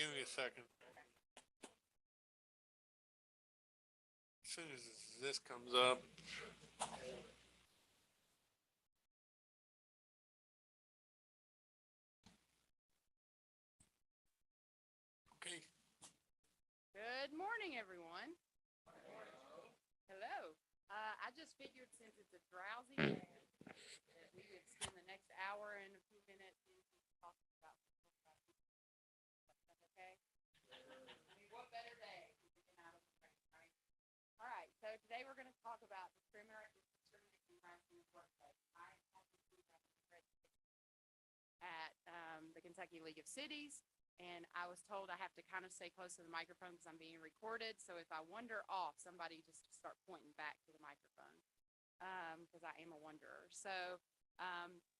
Give me a second. As soon as this comes up. Okay. Good morning, everyone. Hello. I just figured since it's a drowsy day, that we would spend the next hour and a few minutes talking about okay? I mean, what better day than to get out of the rain, right? All right, so today we're going to talk about discrimination harassment in the workplace. I have to do that at the Kentucky League of Cities. And I was told I have to kind of stay close to the microphone because I'm being recorded. So if I wander off, somebody just start pointing back to the microphone because I am a wanderer. So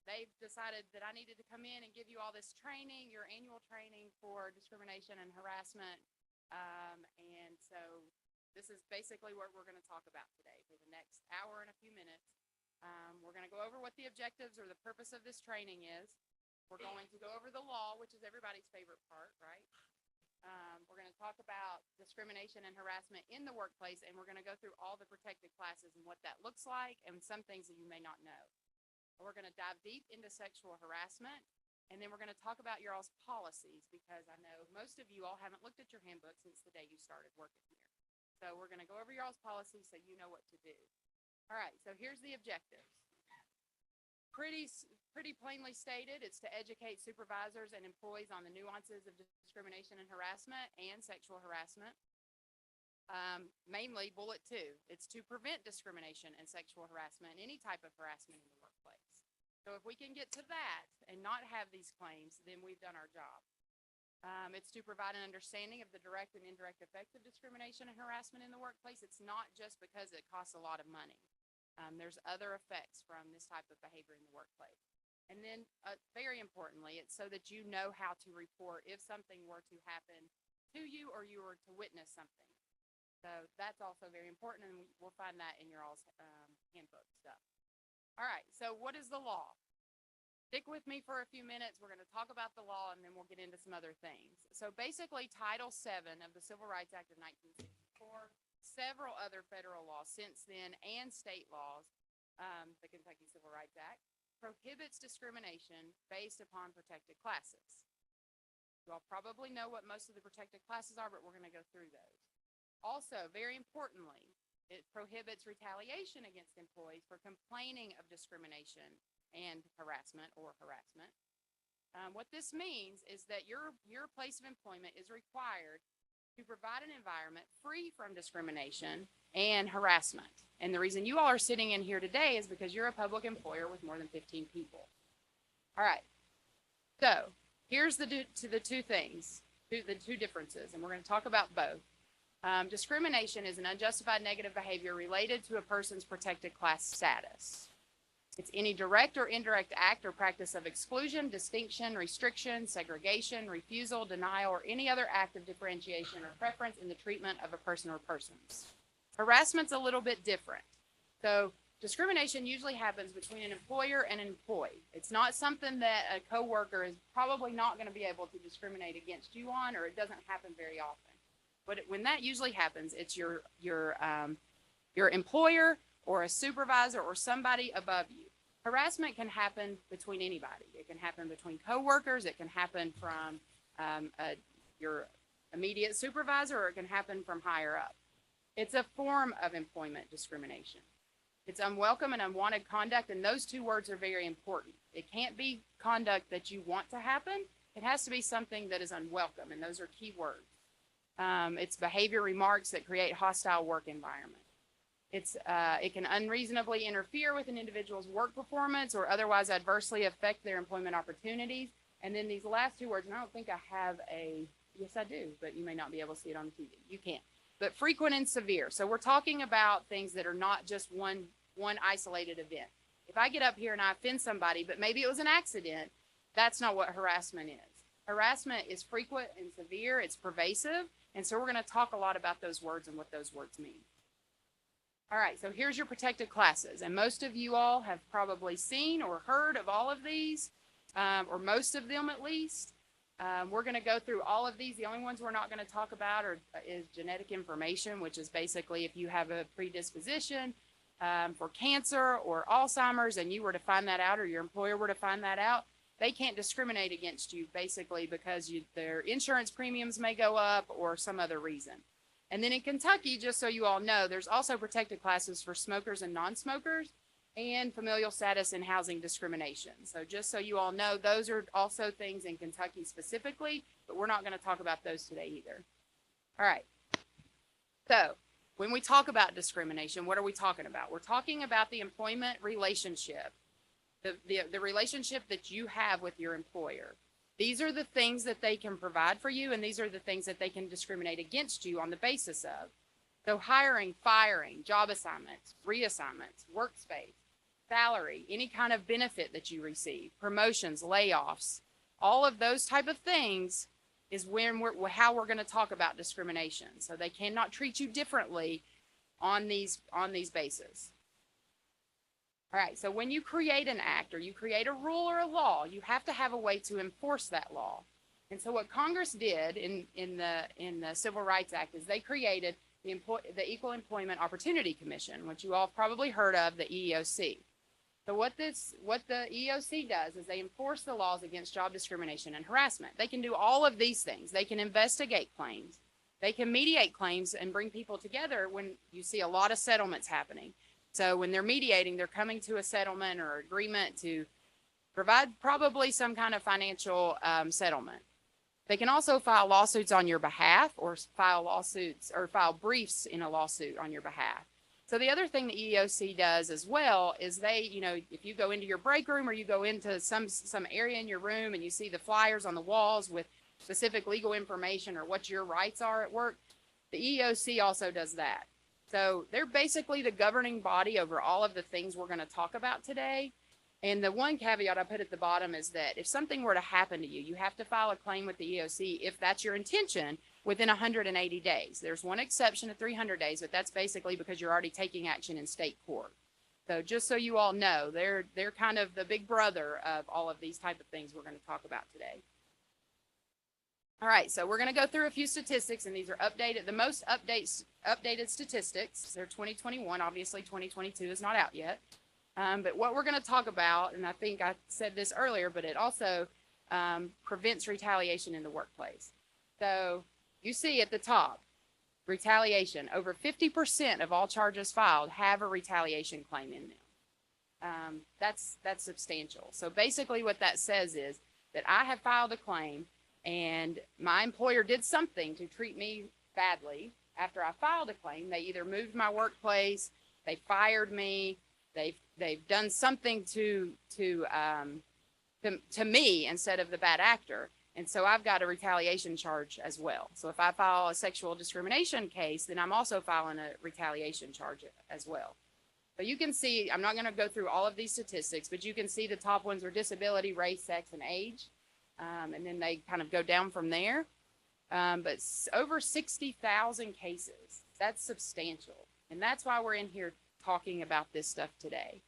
they've decided that I needed to come in and give you all this training, your annual training for discrimination and harassment. And so this is basically what we're going to talk about today for the next hour and a few minutes. We're going to go over what the objectives or the purpose of this training is. We're going to go over the law, which is everybody's favorite part, right? We're going to talk about discrimination and harassment in the workplace, and we're going to go through all the protected classes and what that looks like and some things that you may not know. We're going to dive deep into sexual harassment, and then we're going to talk about your all's policies because I know most of you all haven't looked at your handbook since the day you started working here. So we're going to go over your all's policies so you know what to do. All right, so here's the objectives. Pretty plainly stated, it's to educate supervisors and employees on the nuances of discrimination and harassment and sexual harassment. Mainly, bullet 2, it's to prevent discrimination and sexual harassment, any type of harassment in the workplace. So if we can get to that and not have these claims, then we've done our job. It's to provide an understanding of the direct and indirect effects of discrimination and harassment in the workplace. It's not just because it costs a lot of money. There's other effects from this type of behavior in the workplace. And then, very importantly, it's so that you know how to report if something were to happen to you or you were to witness something. So that's also very important, and we'll find that in your all's handbook stuff. All right, so what is the law? Stick with me for a few minutes. We're going to talk about the law, and then we'll get into some other things. So basically, Title VII of the Civil Rights Act of 1964, several other federal laws since then, and state laws, the Kentucky Civil Rights Act, prohibits discrimination based upon protected classes. You all probably know what most of the protected classes are, but we're going to go through those. Also, very importantly, it prohibits retaliation against employees for complaining of discrimination and harassment or harassment. What this means is that your place of employment is required to provide an environment free from discrimination and harassment. And the reason you all are sitting in here today is because you're a public employer with more than 15 people. All right. So here's the two things, the two differences, and we're going to talk about both. Discrimination is an unjustified negative behavior related to a person's protected class status. It's any direct or indirect act or practice of exclusion, distinction, restriction, segregation, refusal, denial, or any other act of differentiation or preference in the treatment of a person or persons. Harassment's a little bit different. So discrimination usually happens between an employer and an employee. It's not something that a coworker is probably not going to be able to discriminate against you on, or it doesn't happen very often. But when that usually happens, it's your employer or a supervisor or somebody above you. Harassment can happen between anybody. It can happen between coworkers. It can happen from your immediate supervisor, or it can happen from higher up. It's a form of employment discrimination. It's unwelcome and unwanted conduct, and those two words are very important. It can't be conduct that you want to happen. It has to be something that is unwelcome, and those are key words. It's behavior remarks that create hostile work environment. It can unreasonably interfere with an individual's work performance or otherwise adversely affect their employment opportunities. And then these last two words, and I don't think I have yes I do, but you may not be able to see it on the TV. You can't. But frequent and severe. So we're talking about things that are not just one isolated event. If I get up here and I offend somebody, but maybe it was an accident, that's not what harassment is. Harassment is frequent and severe. It's pervasive. And so we're going to talk a lot about those words and what those words mean. All right, so here's your protected classes. And most of you all have probably seen or heard of all of these, or most of them at least. We're going to go through all of these. The only ones we're not going to talk about is genetic information, which is basically if you have a predisposition for cancer or Alzheimer's and you were to find that out or your employer were to find that out, they can't discriminate against you basically because their insurance premiums may go up or some other reason. And then in Kentucky, just so you all know, there's also protected classes for smokers and non-smokers and familial status and housing discrimination. So just so you all know, those are also things in Kentucky specifically, but we're not going to talk about those today either. All right. So when we talk about discrimination, what are we talking about? We're talking about the employment relationship, the relationship that you have with your employer. These are the things that they can provide for you, and these are the things that they can discriminate against you on the basis of. So hiring, firing, job assignments, reassignments, workspace, salary, any kind of benefit that you receive, promotions, layoffs, all of those type of things is how we're going to talk about discrimination. So they cannot treat you differently on these bases. All right, so when you create an act or you create a rule or a law, you have to have a way to enforce that law. And so what Congress did in the Civil Rights Act is they created the Equal Employment Opportunity Commission, which you all have probably heard of, the EEOC. So what the EEOC does is they enforce the laws against job discrimination and harassment. They can do all of these things. They can investigate claims. They can mediate claims and bring people together when you see a lot of settlements happening. So when they're mediating, they're coming to a settlement or agreement to provide probably some kind of financial settlement. They can also file lawsuits on your behalf or file briefs in a lawsuit on your behalf. So the other thing the EEOC does as well is if you go into your break room or you go into some area in your room and you see the flyers on the walls with specific legal information or what your rights are at work, the EEOC also does that. So they're basically the governing body over all of the things we're going to talk about today. And the one caveat I put at the bottom is that if something were to happen to you, you have to file a claim with the EEOC if that's your intention within 180 days. There's one exception of 300 days, but that's basically because you're already taking action in state court. So just so you all know, they're kind of the big brother of all of these type of things we're going to talk about today. All right, so we're going to go through a few statistics, and these are the most updated statistics. They're 2021. Obviously, 2022 is not out yet. But what we're going to talk about, and I think I said this earlier, but it also prevents retaliation in the workplace. So you see at the top, retaliation. Over 50% of all charges filed have a retaliation claim in them. That's substantial. So basically what that says is that I have filed a claim and my employer did something to treat me badly. After I filed a claim, they either moved my workplace, they fired me, they've done something to me instead of the bad actor. And so I've got a retaliation charge as well. So if I file a sexual discrimination case, then I'm also filing a retaliation charge as well. So you can see, I'm not going to go through all of these statistics, but you can see the top ones are disability, race, sex, and age. And then they kind of go down from there. But over 60,000 cases, that's substantial. And that's why we're in here talking about this stuff today.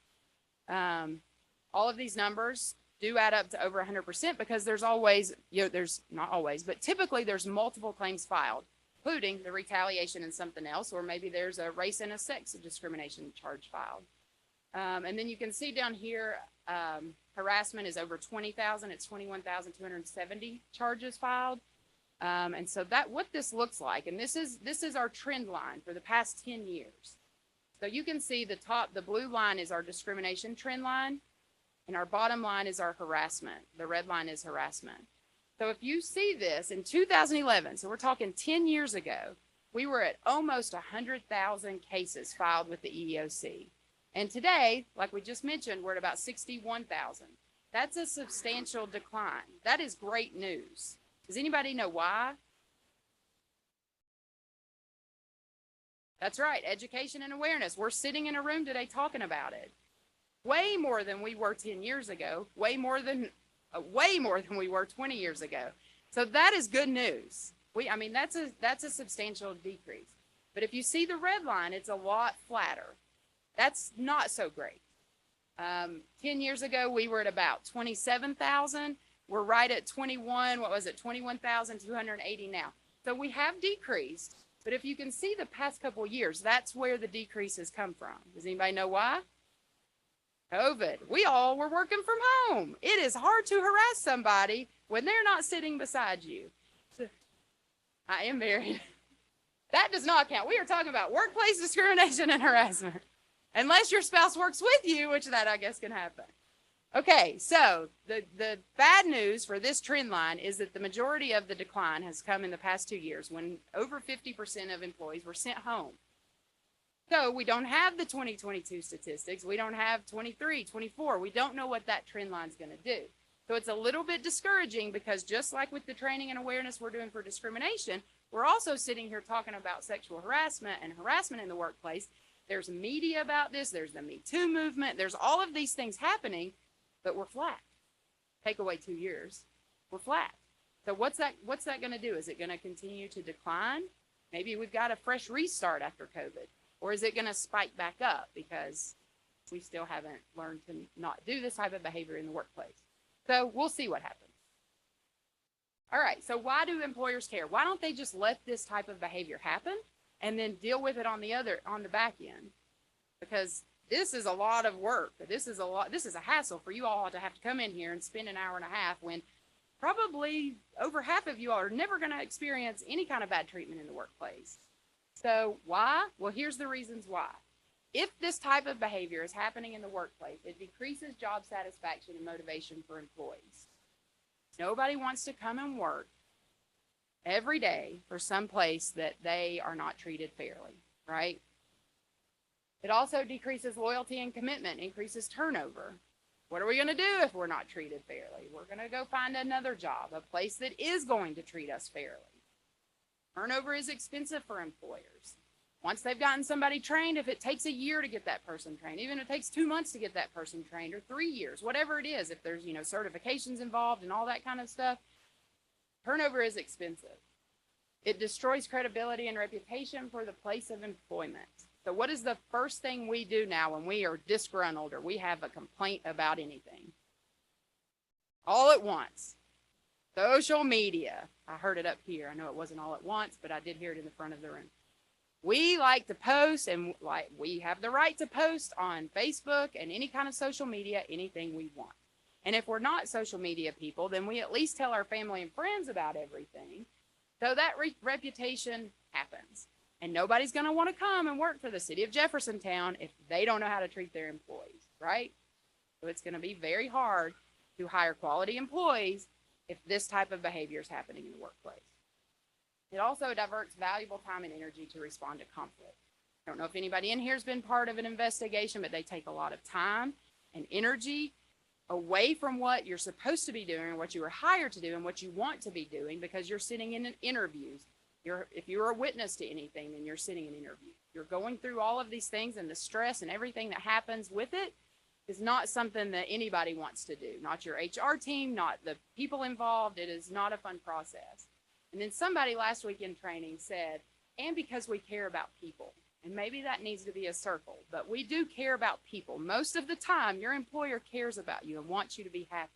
All of these numbers do add up to over 100% because there's always, there's not always, but typically there's multiple claims filed, including the retaliation and something else, or maybe there's a race and a sex discrimination charge filed. And then you can see down here, harassment is over 20,000. It's 21,270 charges filed. And so what this looks like, and this is our trend line for the past 10 years. So you can see the blue line is our discrimination trend line, and our bottom line is our harassment. The red line is harassment. So if you see this in 2011, so we're talking 10 years ago, we were at almost 100,000 cases filed with the EEOC. And today, like we just mentioned, we're at about 61,000. That's a substantial decline. That is great news. Does anybody know why? That's right, education and awareness. We're sitting in a room today talking about it. Way more than we were 10 years ago, way more than we were 20 years ago. So that is good news. That's a substantial decrease. But if you see the red line, it's a lot flatter. That's not so great. 10 years ago, we were at about 27,000. we're right at 21,280 now. So we have decreased, but if you can see the past couple years, that's where the decreases come from. Does anybody know why? COVID. We all were working from home. It is hard to harass somebody when they're not sitting beside you. I am married. That does not count. We are talking about workplace discrimination and harassment. Unless your spouse works with you, which that I guess can happen. Okay, so the bad news for this trend line is that the majority of the decline has come in the past 2 years when over 50% of employees were sent home. So we don't have the 2022 statistics. We don't have 23, 24. We don't know what that trend line is going to do. So it's a little bit discouraging because just like with the training and awareness we're doing for discrimination, we're also sitting here talking about sexual harassment and harassment in the workplace. There's media about this. There's the Me Too movement. There's all of these things happening, but we're flat. Take away 2 years, we're flat. So what's that going to do? Is it going to continue to decline? Maybe we've got a fresh restart after COVID. Or is it going to spike back up because we still haven't learned to not do this type of behavior in the workplace? So we'll see what happens. All right, so why do employers care? Why don't they just let this type of behavior happen and then deal with it on the back end? Because this is a lot of work. This is a hassle for you all to have to come in here and spend an hour and a half when probably over half of you all are never going to experience any kind of bad treatment in the workplace. So why? Well, here's the reasons why. If this type of behavior is happening in the workplace, it decreases job satisfaction and motivation for employees. Nobody wants to come and work every day for some place that they are not treated fairly, right? It also decreases loyalty and commitment, increases turnover. What are we going to do if we're not treated fairly? We're going to go find another job, a place that is going to treat us fairly. Turnover is expensive for employers. Once they've gotten somebody trained, if it takes a year to get that person trained, even if it takes 2 months to get that person trained, or 3 years, whatever it is, if there's, certifications involved and all that kind of stuff, turnover is expensive. It destroys credibility and reputation for the place of employment. So what is the first thing we do now when we are disgruntled or we have a complaint about anything? All at once. Social media. I heard it up here. I know it wasn't all at once, but I did hear it in the front of the room. We like to post, and we have the right to post on Facebook and any kind of social media, anything we want. And if we're not social media people, then we at least tell our family and friends about everything. So that reputation happens. And nobody's going to want to come and work for the city of Jeffersontown if they don't know how to treat their employees, right? So it's going to be very hard to hire quality employees if this type of behavior is happening in the workplace. It also diverts valuable time and energy to respond to conflict. I don't know if anybody in here has been part of an investigation, but they take a lot of time and energy away from what you're supposed to be doing, what you were hired to do, and what you want to be doing because you're sitting in interviews. If you're a witness to anything, then you're sitting in interviews. You're going through all of these things, and the stress and everything that happens with it is not something that anybody wants to do. Not your HR team, not the people involved. It is not a fun process. And then somebody last week in training said, and because we care about people. And maybe that needs to be a circle, but we do care about people. Most of the time, your employer cares about you and wants you to be happy.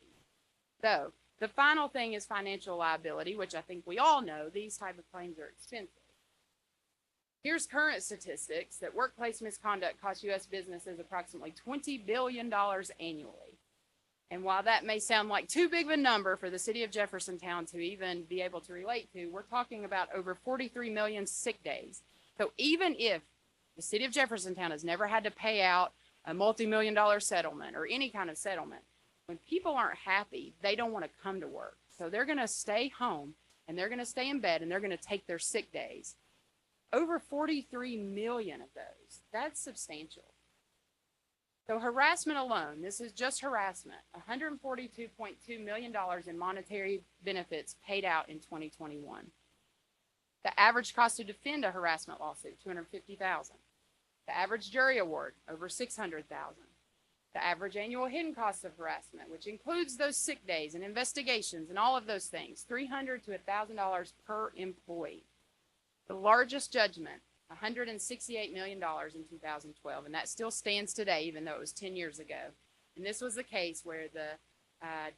So the final thing is financial liability, which I think we all know these type of claims are expensive. Here's current statistics that workplace misconduct costs U.S. businesses approximately $20 billion annually. And while that may sound like too big of a number for the city of Jeffersontown to even be able to relate to, we're talking about over 43 million sick days. So even if the city of Jeffersontown has never had to pay out a multi-million-dollar settlement or any kind of settlement, when people aren't happy, they don't want to come to work. So they're going to stay home and they're going to stay in bed and they're going to take their sick days. Over 43 million of those. That's substantial. So harassment alone, this is just harassment, $142.2 million in monetary benefits paid out in 2021. The average cost to defend a harassment lawsuit, $250,000. The average jury award, over $600,000. The average annual hidden cost of harassment, which includes those sick days and investigations and all of those things, $300 to $1,000 per employee. The largest judgment, $168 million in 2012, and that still stands today, even though it was 10 years ago. And this was the case where the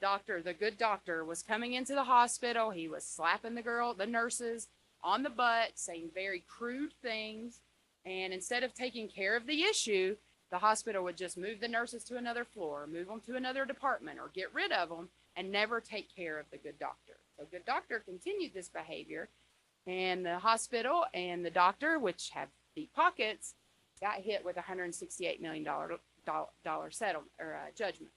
doctor, the good doctor, was coming into the hospital. He was slapping the nurses on the butt, saying very crude things. And instead of taking care of the issue, the hospital would just move the nurses to another floor, move them to another department, or get rid of them and never take care of the good doctor. So good doctor continued this behavior, and the hospital and the doctor, which have deep pockets, got hit with a $168 million settlement or judgment.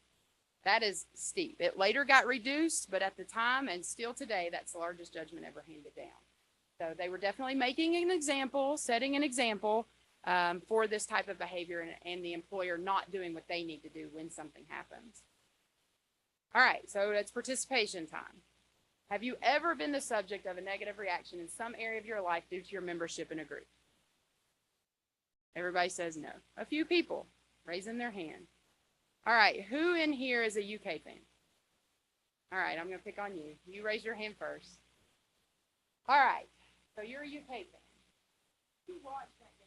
That is steep. It later got reduced, but at the time and still today, that's the largest judgment ever handed down. So they were definitely making an example, setting an example for this type of behavior, and the employer not doing what they need to do when something happens. All right, so it's participation time. Have you ever been the subject of a negative reaction in some area of your life due to your membership in a group? Everybody says no. A few people raising their hand. All right, who in here is a UK fan? All right, I'm going to pick on you. You raise your hand first. All right, so you're a UK fan. You watched that game?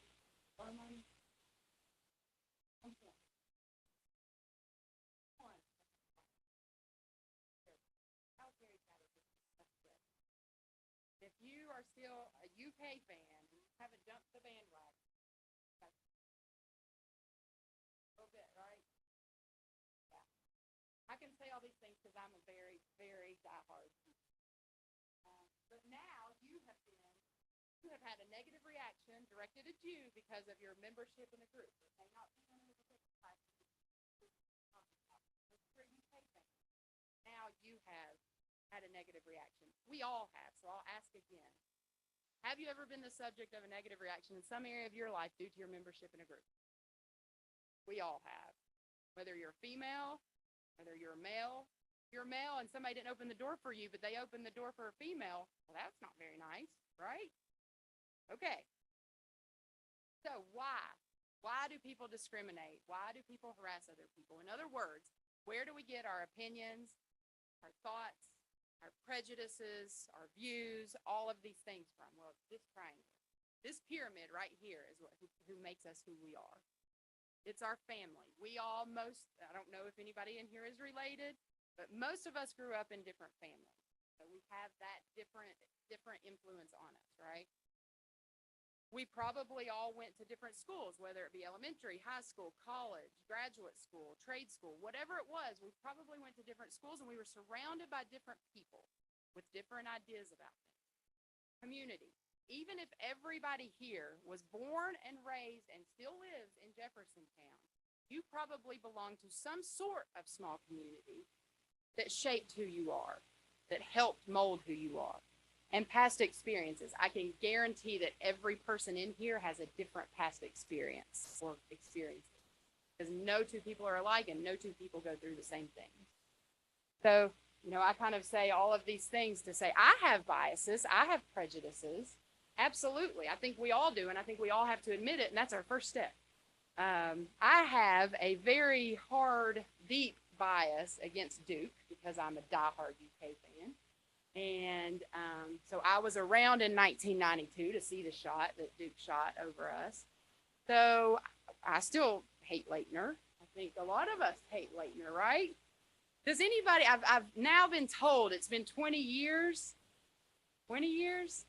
If you are still a UK fan and you haven't jumped the bandwagon, that's a little bit, right? Yeah. I can say all these things because I'm a very, very diehard. But now you have had a negative reaction directed at you because of your membership in a group. It may not be one of the type of now you have had a negative reaction. We all have, so I'll ask again. Have you ever been the subject of a negative reaction in some area of your life due to your membership in a group? We all have. Whether you're female, whether you're male, you're male and somebody didn't open the door for you, but they opened the door for a female. Well, that's not very nice, right? Okay. So why? Why do people discriminate? Why do people harass other people? In other words, where do we get our opinions, our thoughts, our prejudices, our views, all of these things from? Well, this triangle, this pyramid right here is who makes us who we are. It's our family. I don't know if anybody in here is related, but most of us grew up in different families. So we have that different influence on us, right? We probably all went to different schools, whether it be elementary, high school, college, graduate school, trade school, whatever it was. We probably went to different schools, and we were surrounded by different people with different ideas about things. Community. Even if everybody here was born and raised and still lives in Jeffersontown, you probably belong to some sort of small community that shaped who you are, that helped mold who you are. And past experiences. I can guarantee that every person in here has a different past experience or experiences. Because no two people are alike and no two people go through the same thing. So, I kind of say all of these things to say I have biases, I have prejudices. Absolutely. I think we all do, and I think we all have to admit it, and that's our first step. I have a very hard, deep bias against Duke because I'm a diehard UK fan. And so I was around in 1992 to see the shot that Duke shot over us. So I still hate Leitner. I think a lot of us hate Leitner, right? Does anybody, I've now been told it's been 20 years, 20 years,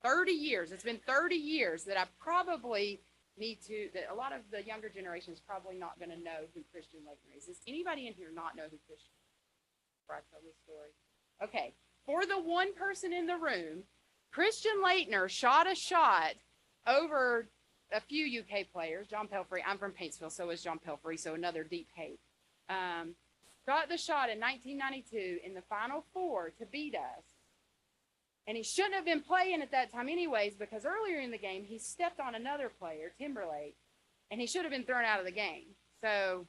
30 years. It's been 30 years that I probably that a lot of the younger generation is probably not going to know who Christian Leitner is. Does anybody in here not know who Christian is? Before I tell this story. Okay, for the one person in the room, Christian Leitner shot a shot over a few UK players. John Pelfrey, I'm from Paintsville, so is John Pelfrey, so another deep hate. Got the shot in 1992 in the Final Four to beat us. And he shouldn't have been playing at that time anyways, because earlier in the game, he stepped on another player, Timberlake, and he should have been thrown out of the game. So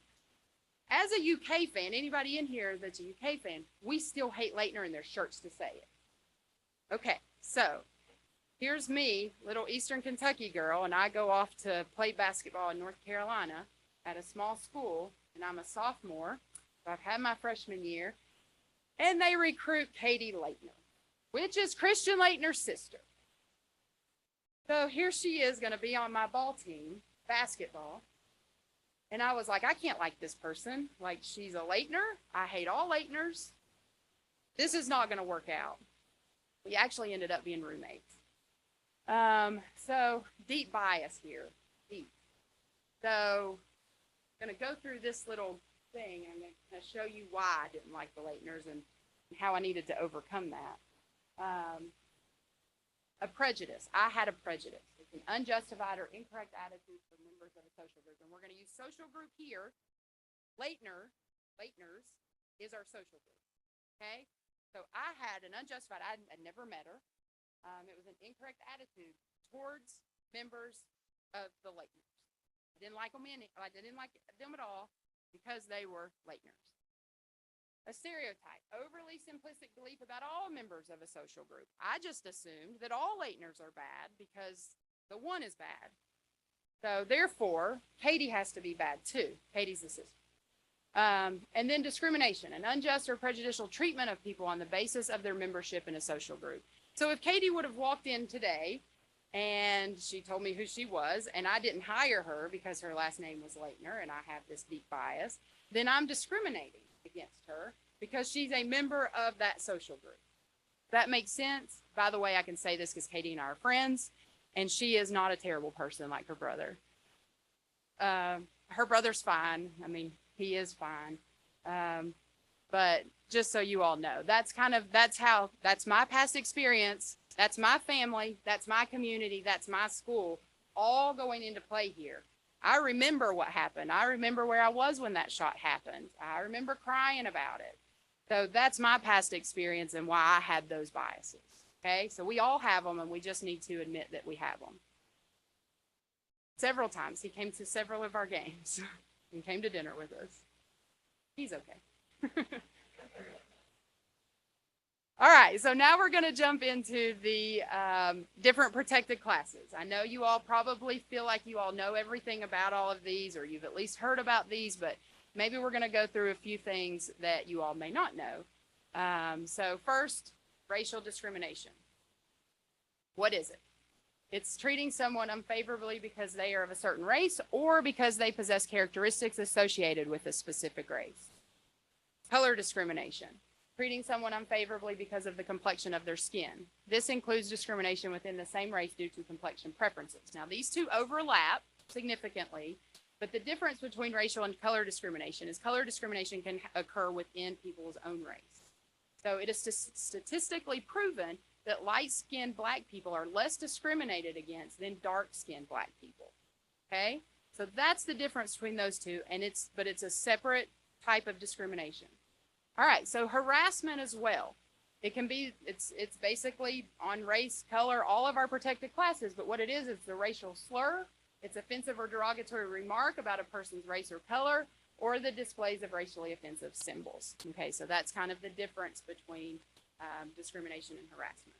as a UK fan, anybody in here that's a UK fan, we still hate Leitner, and there's shirts to say it. Okay, so here's me, little Eastern Kentucky girl, and I go off to play basketball in North Carolina at a small school, and I'm a sophomore, so I've had my freshman year, and they recruit Katie Leitner, which is Christian Leitner's sister. So here she is going to be on my ball team, basketball. And I was like, I can't like this person. Like, she's a Leitner. I hate all Leitners. This is not going to work out. We actually ended up being roommates. So deep bias here, deep. So I'm going to go through this little thing. I'm going to show you why I didn't like the Leitners and how I needed to overcome that. A prejudice. I had a prejudice. It's an unjustified or incorrect attitude for members of a social group. And we're going to use social group here. Leitners is our social group. Okay? So I had an unjustified, I'd never met her. It was an incorrect attitude towards members of the Leitners. I didn't like them at all because they were Leitners. A stereotype, overly simplistic belief about all members of a social group. I just assumed that all Leitners are bad because the one is bad. So therefore, Katie has to be bad too. Katie's the sister. And then discrimination, an unjust or prejudicial treatment of people on the basis of their membership in a social group. So if Katie would have walked in today and she told me who she was and I didn't hire her because her last name was Leitner and I have this deep bias, then I'm discriminating against her because she's a member of that social group. That makes sense? By the way, I can say this because Katie and I are friends, and she is not a terrible person like her brother. Her brother's fine. I mean, he is fine. But just so you all know, that's my past experience. That's my family. That's my community. That's my school, all going into play here. I remember what happened. I remember where I was when that shot happened. I remember crying about it. So that's my past experience and why I had those biases. Okay, so we all have them, and we just need to admit that we have them. Several times. He came to several of our games and came to dinner with us. He's okay. All right, so now we're going to jump into the different protected classes. I know you all probably feel like you all know everything about all of these, or you've at least heard about these, but maybe we're going to go through a few things that you all may not know. So first, racial discrimination. What is it? It's treating someone unfavorably because they are of a certain race or because they possess characteristics associated with a specific race. Color discrimination. Treating someone unfavorably because of the complexion of their skin. This includes discrimination within the same race due to complexion preferences. Now, these two overlap significantly, but the difference between racial and color discrimination is color discrimination can occur within people's own race. So it is statistically proven that light-skinned black people are less discriminated against than dark-skinned black people. Okay? So that's the difference between those two, and it's a separate type of discrimination. All right, so harassment as well. It's basically on race, color, all of our protected classes, but what it is the racial slur. It's offensive or derogatory remark about a person's race or color, or the displays of racially offensive symbols. Okay, so that's kind of the difference between discrimination and harassment.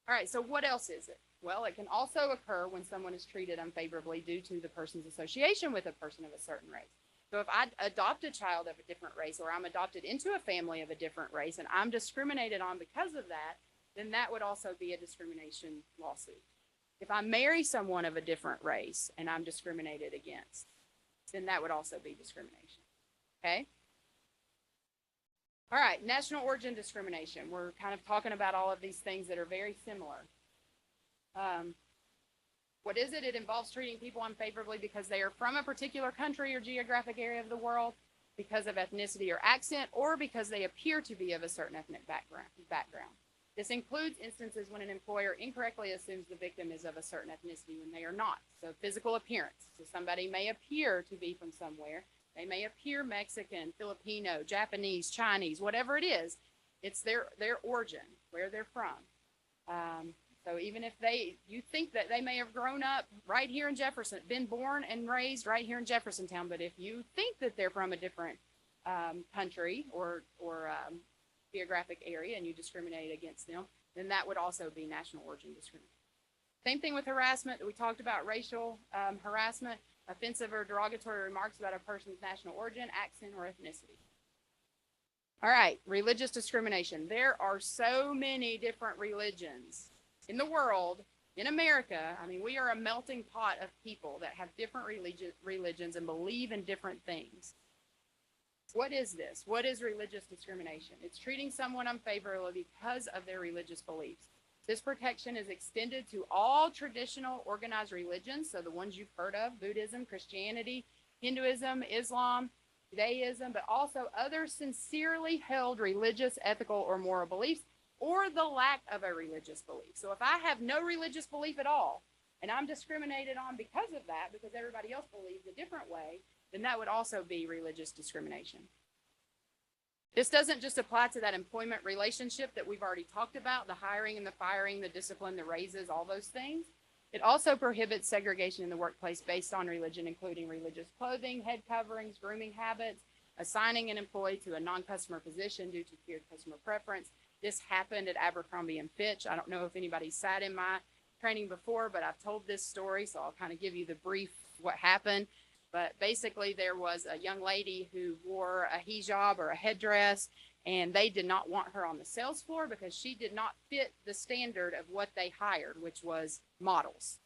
All right, so what else is it? Well, it can also occur when someone is treated unfavorably due to the person's association with a person of a certain race. So if I adopt a child of a different race, or I'm adopted into a family of a different race, and I'm discriminated on because of that, then that would also be a discrimination lawsuit. If I marry someone of a different race and I'm discriminated against, then that would also be discrimination. Okay? All right, national origin discrimination. We're kind of talking about all of these things that are very similar. What is it? It involves treating people unfavorably because they are from a particular country or geographic area of the world, because of ethnicity or accent, or because they appear to be of a certain ethnic background. This includes instances when an employer incorrectly assumes the victim is of a certain ethnicity when they are not. So physical appearance. So somebody may appear to be from somewhere. They may appear Mexican, Filipino, Japanese, Chinese, whatever it is. It's their origin, where they're from. So even if you think that they may have grown up right here in Jefferson, been born and raised right here in Jeffersontown, but if you think that they're from a different country or geographic area and you discriminate against them, then that would also be national origin discrimination. Same thing with harassment. We talked about racial harassment, offensive or derogatory remarks about a person's national origin, accent, or ethnicity. All right, religious discrimination. There are so many different religions in the world in America, I mean, we are a melting pot of people that have different religions and believe in different things. What is this? What is religious discrimination? It's treating someone unfavorably because of their religious beliefs. This protection is extended to all traditional organized religions, so the ones you've heard of, Buddhism, Christianity, Hinduism, Islam, Judaism, but also other sincerely held religious, ethical, or moral beliefs, or the lack of a religious belief. So if I have no religious belief at all, and I'm discriminated on because of that, because everybody else believes a different way, then that would also be religious discrimination. This doesn't just apply to that employment relationship that we've already talked about, the hiring and the firing, the discipline, the raises, all those things. It also prohibits segregation in the workplace based on religion, including religious clothing, head coverings, grooming habits, assigning an employee to a non-customer position due to feared customer preference. This happened at Abercrombie & Fitch. I don't know if anybody sat in my training before, but I've told this story, so I'll kind of give you the brief what happened. But basically, there was a young lady who wore a hijab or a headdress, and they did not want her on the sales floor because she did not fit the standard of what they hired, which was models.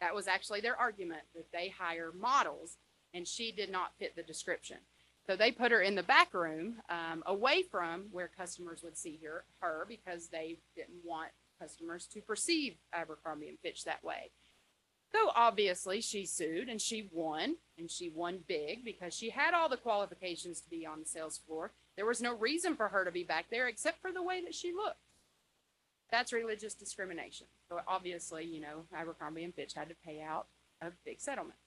That was actually their argument, that they hire models, and she did not fit the description. So they put her in the back room, away from where customers would see her because they didn't want customers to perceive Abercrombie & Fitch that way. So obviously she sued and she won big because she had all the qualifications to be on the sales floor. There was no reason for her to be back there except for the way that she looked. That's religious discrimination. So obviously, you know, Abercrombie & Fitch had to pay out a big settlement.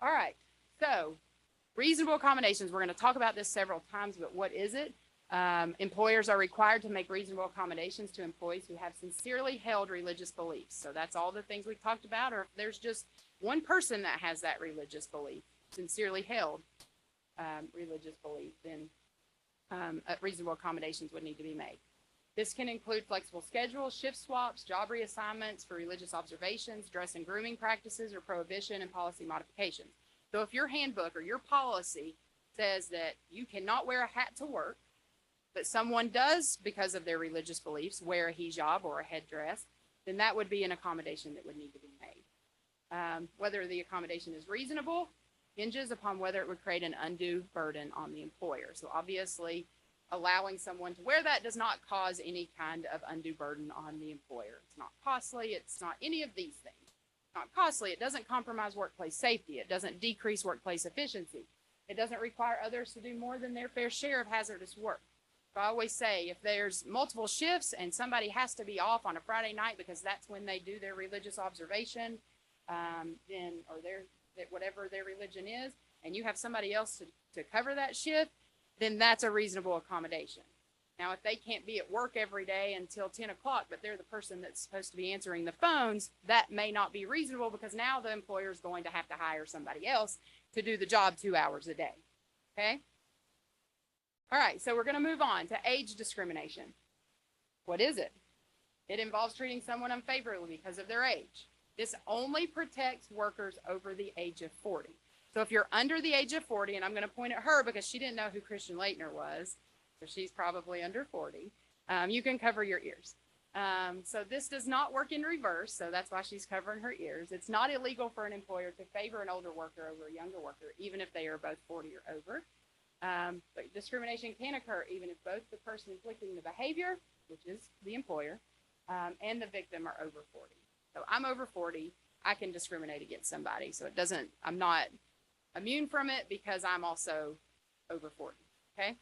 All right, so reasonable accommodations. We're going to talk about this several times, but what is it? Employers are required to make reasonable accommodations to employees who have sincerely held religious beliefs. So that's all the things we talked about, or if there's just one person that has that religious belief, sincerely held religious belief, then reasonable accommodations would need to be made. This can include flexible schedules, shift swaps, job reassignments for religious observations, dress and grooming practices, or prohibition and policy modifications. So if your handbook or your policy says that you cannot wear a hat to work, but someone does, because of their religious beliefs, wear a hijab or a headdress, then that would be an accommodation that would need to be made. Whether the accommodation is reasonable hinges upon whether it would create an undue burden on the employer. So obviously, allowing someone to wear that does not cause any kind of undue burden on the employer. It's not costly. It's not any of these things. It's not costly. It doesn't compromise workplace safety. It doesn't decrease workplace efficiency. It doesn't require others to do more than their fair share of hazardous work. So I always say, if there's multiple shifts and somebody has to be off on a Friday night because that's when they do their religious observation, then, or whatever their religion is, and you have somebody else to cover that shift, then that's a reasonable accommodation. Now, if they can't be at work every day until 10 o'clock, but they're the person that's supposed to be answering the phones, that may not be reasonable because now the employer is going to have to hire somebody else to do the job 2 hours a day. Okay? All right, so we're going to move on to age discrimination. What is it? It involves treating someone unfavorably because of their age. This only protects workers over the age of 40. So if you're under the age of 40, and I'm going to point at her because she didn't know who Christian Leitner was, so she's probably under 40, you can cover your ears. So this does not work in reverse, so that's why she's covering her ears. It's not illegal for an employer to favor an older worker over a younger worker, even if they are both 40 or over. But discrimination can occur even if both the person inflicting the behavior, which is the employer, and the victim are over 40. So I'm over 40, I can discriminate against somebody. So I'm not immune from it because I'm also over 40, okay?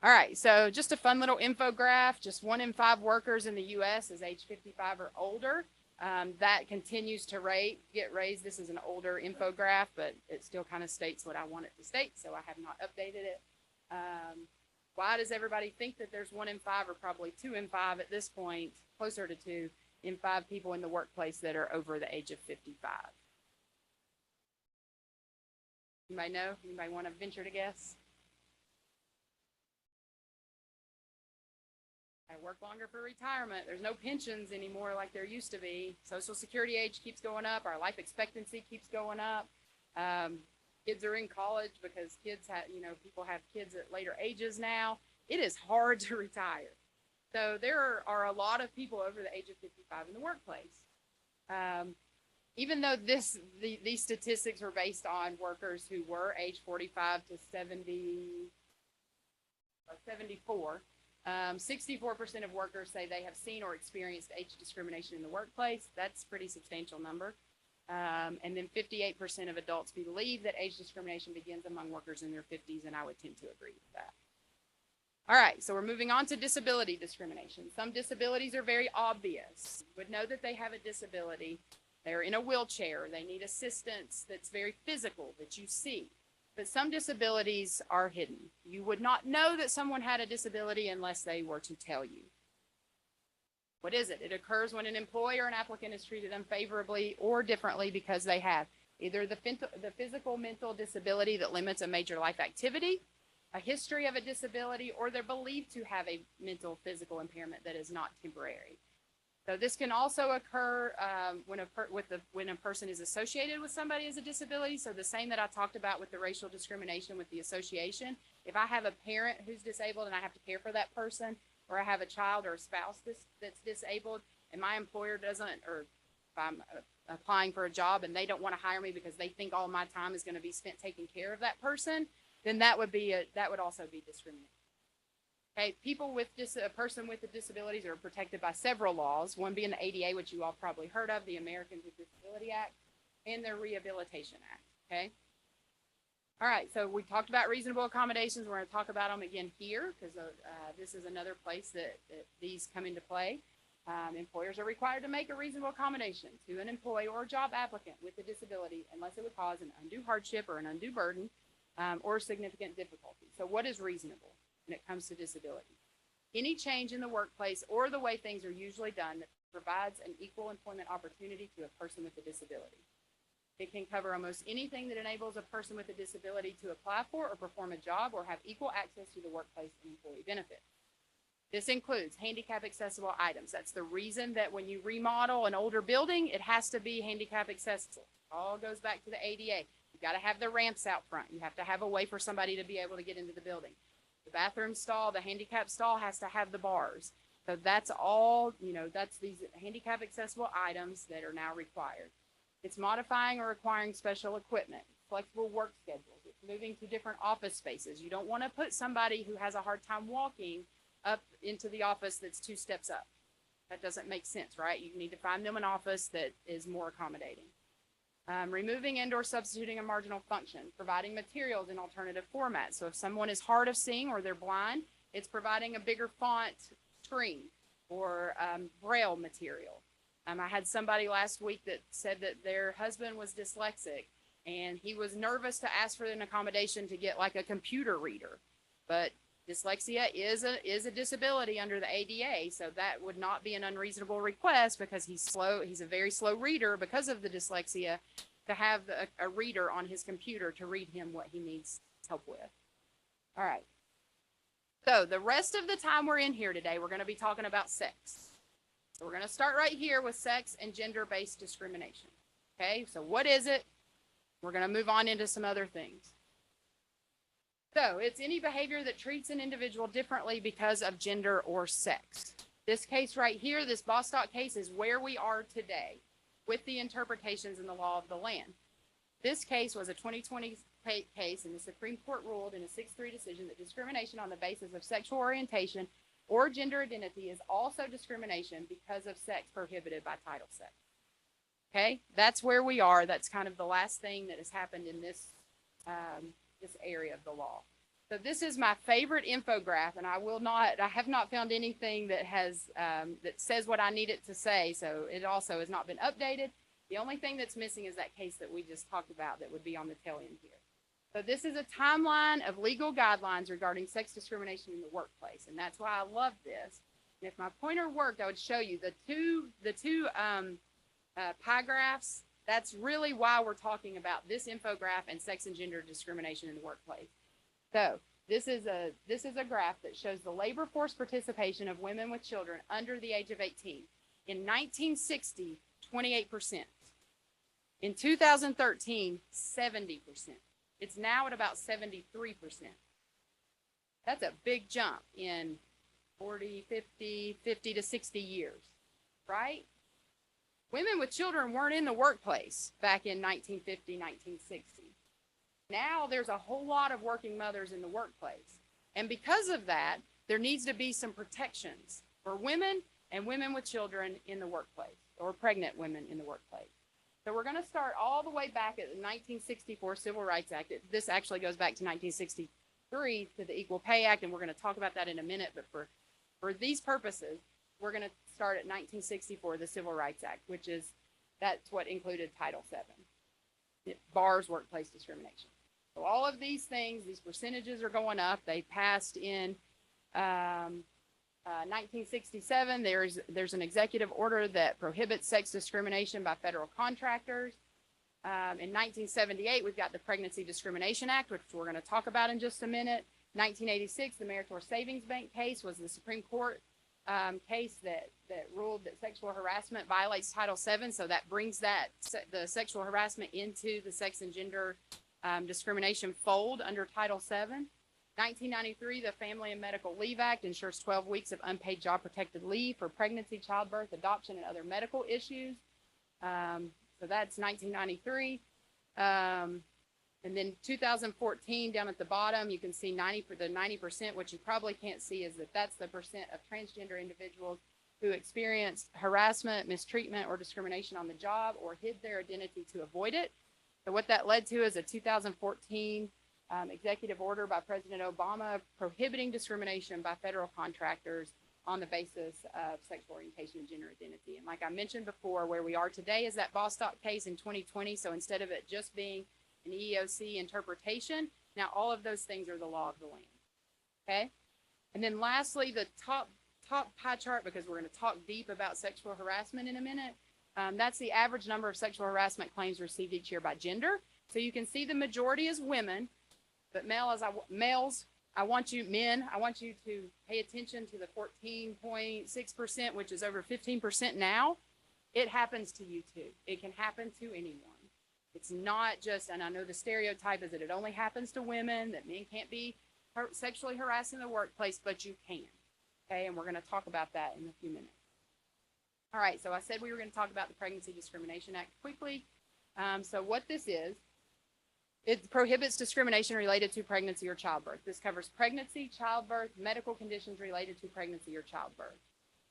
All right, so just a fun little infograph. Just 1 in 5 workers in the U.S. is age 55 or older. That continues to get raised. This is an older infograph, but it still kind of states what I want it to state, so I have not updated it. Why does everybody think that there's 1 in 5 or probably 2 in 5 at this point, closer to 2 in 5 people in the workplace that are over the age of 55? Anybody know? Anybody want to venture to guess? I work longer for retirement. There's no pensions anymore like there used to be. Social Security age keeps going up. Our life expectancy keeps going up. Kids are in college because people have kids at later ages now. It is hard to retire. So there are a lot of people over the age of 55 in the workplace. Even though these statistics were based on workers who were age 45 to 74, 64% of workers say they have seen or experienced age discrimination in the workplace. That's a pretty substantial number. And then 58% of adults believe that age discrimination begins among workers in their 50s, and I would tend to agree with that. All right, so we're moving on to disability discrimination. Some disabilities are very obvious. You would know that they have a disability. They're in a wheelchair. They need assistance that's very physical, that you see. But some disabilities are hidden. You would not know that someone had a disability unless they were to tell you. What is it? It occurs when an employee or an applicant is treated unfavorably or differently because they have either the physical mental disability that limits a major life activity, a history of a disability, or they're believed to have a mental physical impairment that is not temporary. So this can also occur when a person is associated with somebody as a disability. So the same that I talked about with the racial discrimination with the association. If I have a parent who's disabled and I have to care for that person, or I have a child or a spouse that's disabled, and my employer doesn't, or if I'm applying for a job and they don't want to hire me because they think all my time is going to be spent taking care of that person, then that would also be discrimination. Okay, a person with disabilities are protected by several laws, one being the ADA, which you all probably heard of, the Americans with Disability Act, and the Rehabilitation Act, okay? All right, so we talked about reasonable accommodations. We're going to talk about them again here because this is another place that these come into play. Employers are required to make a reasonable accommodation to an employee or job applicant with a disability unless it would cause an undue hardship or an undue burden or significant difficulty. So what is reasonable when it comes to disability? Any change in the workplace or the way things are usually done that provides an equal employment opportunity to a person with a disability. It can cover almost anything that enables a person with a disability to apply for or perform a job or have equal access to the workplace and employee benefits. This includes handicap accessible items. That's the reason that when you remodel an older building, it has to be handicap accessible. It all goes back to the ADA. You've got to have the ramps out front. You have to have a way for somebody to be able to get into the building. The bathroom stall, the handicap stall has to have the bars. So that's all, that's these handicap accessible items that are now required. It's modifying or requiring special equipment, flexible work schedules. It's moving to different office spaces. You don't want to put somebody who has a hard time walking up into the office that's 2 steps up. That doesn't make sense, right? You need to find them an office that is more accommodating. Removing and or substituting a marginal function, providing materials in alternative formats. So if someone is hard of seeing or they're blind, it's providing a bigger font screen or braille material. I had somebody last week that said that their husband was dyslexic and he was nervous to ask for an accommodation to get like a computer reader. But dyslexia is a disability under the ADA, so that would not be an unreasonable request because he's slow. He's a very slow reader because of the dyslexia, to have a reader on his computer to read him what he needs help with. All right. So the rest of the time we're in here today, we're going to be talking about sex. So we're going to start right here with sex and gender-based discrimination. Okay, so what is it? We're going to move on into some other things. So it's any behavior that treats an individual differently because of gender or sex. This case right here, this Bostock case, is where we are today with the interpretations in the law of the land. This case was a 2020 case, and the Supreme Court ruled in a 6-3 decision that discrimination on the basis of sexual orientation or gender identity is also discrimination because of sex prohibited by Title VI. Okay, that's where we are. That's kind of the last thing that has happened in this area of the law. So this is my favorite infographic, and I have not found anything that has that says what I need it to say. So it also has not been updated. The only thing that's missing is that case that we just talked about that would be on the tail end here. So this is a timeline of legal guidelines regarding sex discrimination in the workplace, and that's why I love this. And if my pointer worked, I would show you the two pie graphs. That's really why we're talking about this infographic and sex and gender discrimination in the workplace. So this is a graph that shows the labor force participation of women with children under the age of 18. In 1960, 28%. In 2013, 70%. It's now at about 73%. That's a big jump in 40, 50, 50 to 60 years, right? Women with children weren't in the workplace back in 1950, 1960. Now there's a whole lot of working mothers in the workplace. And because of that, there needs to be some protections for women and women with children in the workplace, or pregnant women in the workplace. So we're going to start all the way back at the 1964 Civil Rights Act. This actually goes back to 1963 to the Equal Pay Act, and we're going to talk about that in a minute. But for these purposes, we're going to start at 1964, the Civil Rights Act, that's what included Title VII. It bars workplace discrimination. So all of these things, these percentages are going up. They passed in 1967. There's an executive order that prohibits sex discrimination by federal contractors. In 1978, we've got the Pregnancy Discrimination Act, which we're going to talk about in just a minute. 1986, the Meritor Savings Bank case was the Supreme Court case that ruled that sexual harassment violates Title VII. So that brings the sexual harassment into the sex and gender discrimination fold under Title VII. 1993, the Family and Medical Leave Act ensures 12 weeks of unpaid job-protected leave for pregnancy, childbirth, adoption, and other medical issues. So that's 1993. And then 2014, down at the bottom, you can see 90%. What you probably can't see is that's the percent of transgender individuals who experienced harassment, mistreatment, or discrimination on the job or hid their identity to avoid it. So what that led to is a 2014 executive order by President Obama prohibiting discrimination by federal contractors on the basis of sexual orientation and gender identity. And like I mentioned before, where we are today is that Bostock case in 2020. So instead of it just being an EEOC interpretation, now all of those things are the law of the land. Okay? And then lastly, the top pie chart, because we're going to talk deep about sexual harassment in a minute. That's the average number of sexual harassment claims received each year by gender. So you can see the majority is women, but males, I want you to pay attention to the 14.6%, which is over 15% now. It happens to you too. It can happen to anyone. It's not just, and I know the stereotype is that it only happens to women, that men can't be sexually harassed in the workplace, but you can. Okay, and we're going to talk about that in a few minutes. All right, so I said we were going to talk about the Pregnancy Discrimination Act quickly. So what this is, it prohibits discrimination related to pregnancy or childbirth. This covers pregnancy, childbirth, medical conditions related to pregnancy or childbirth.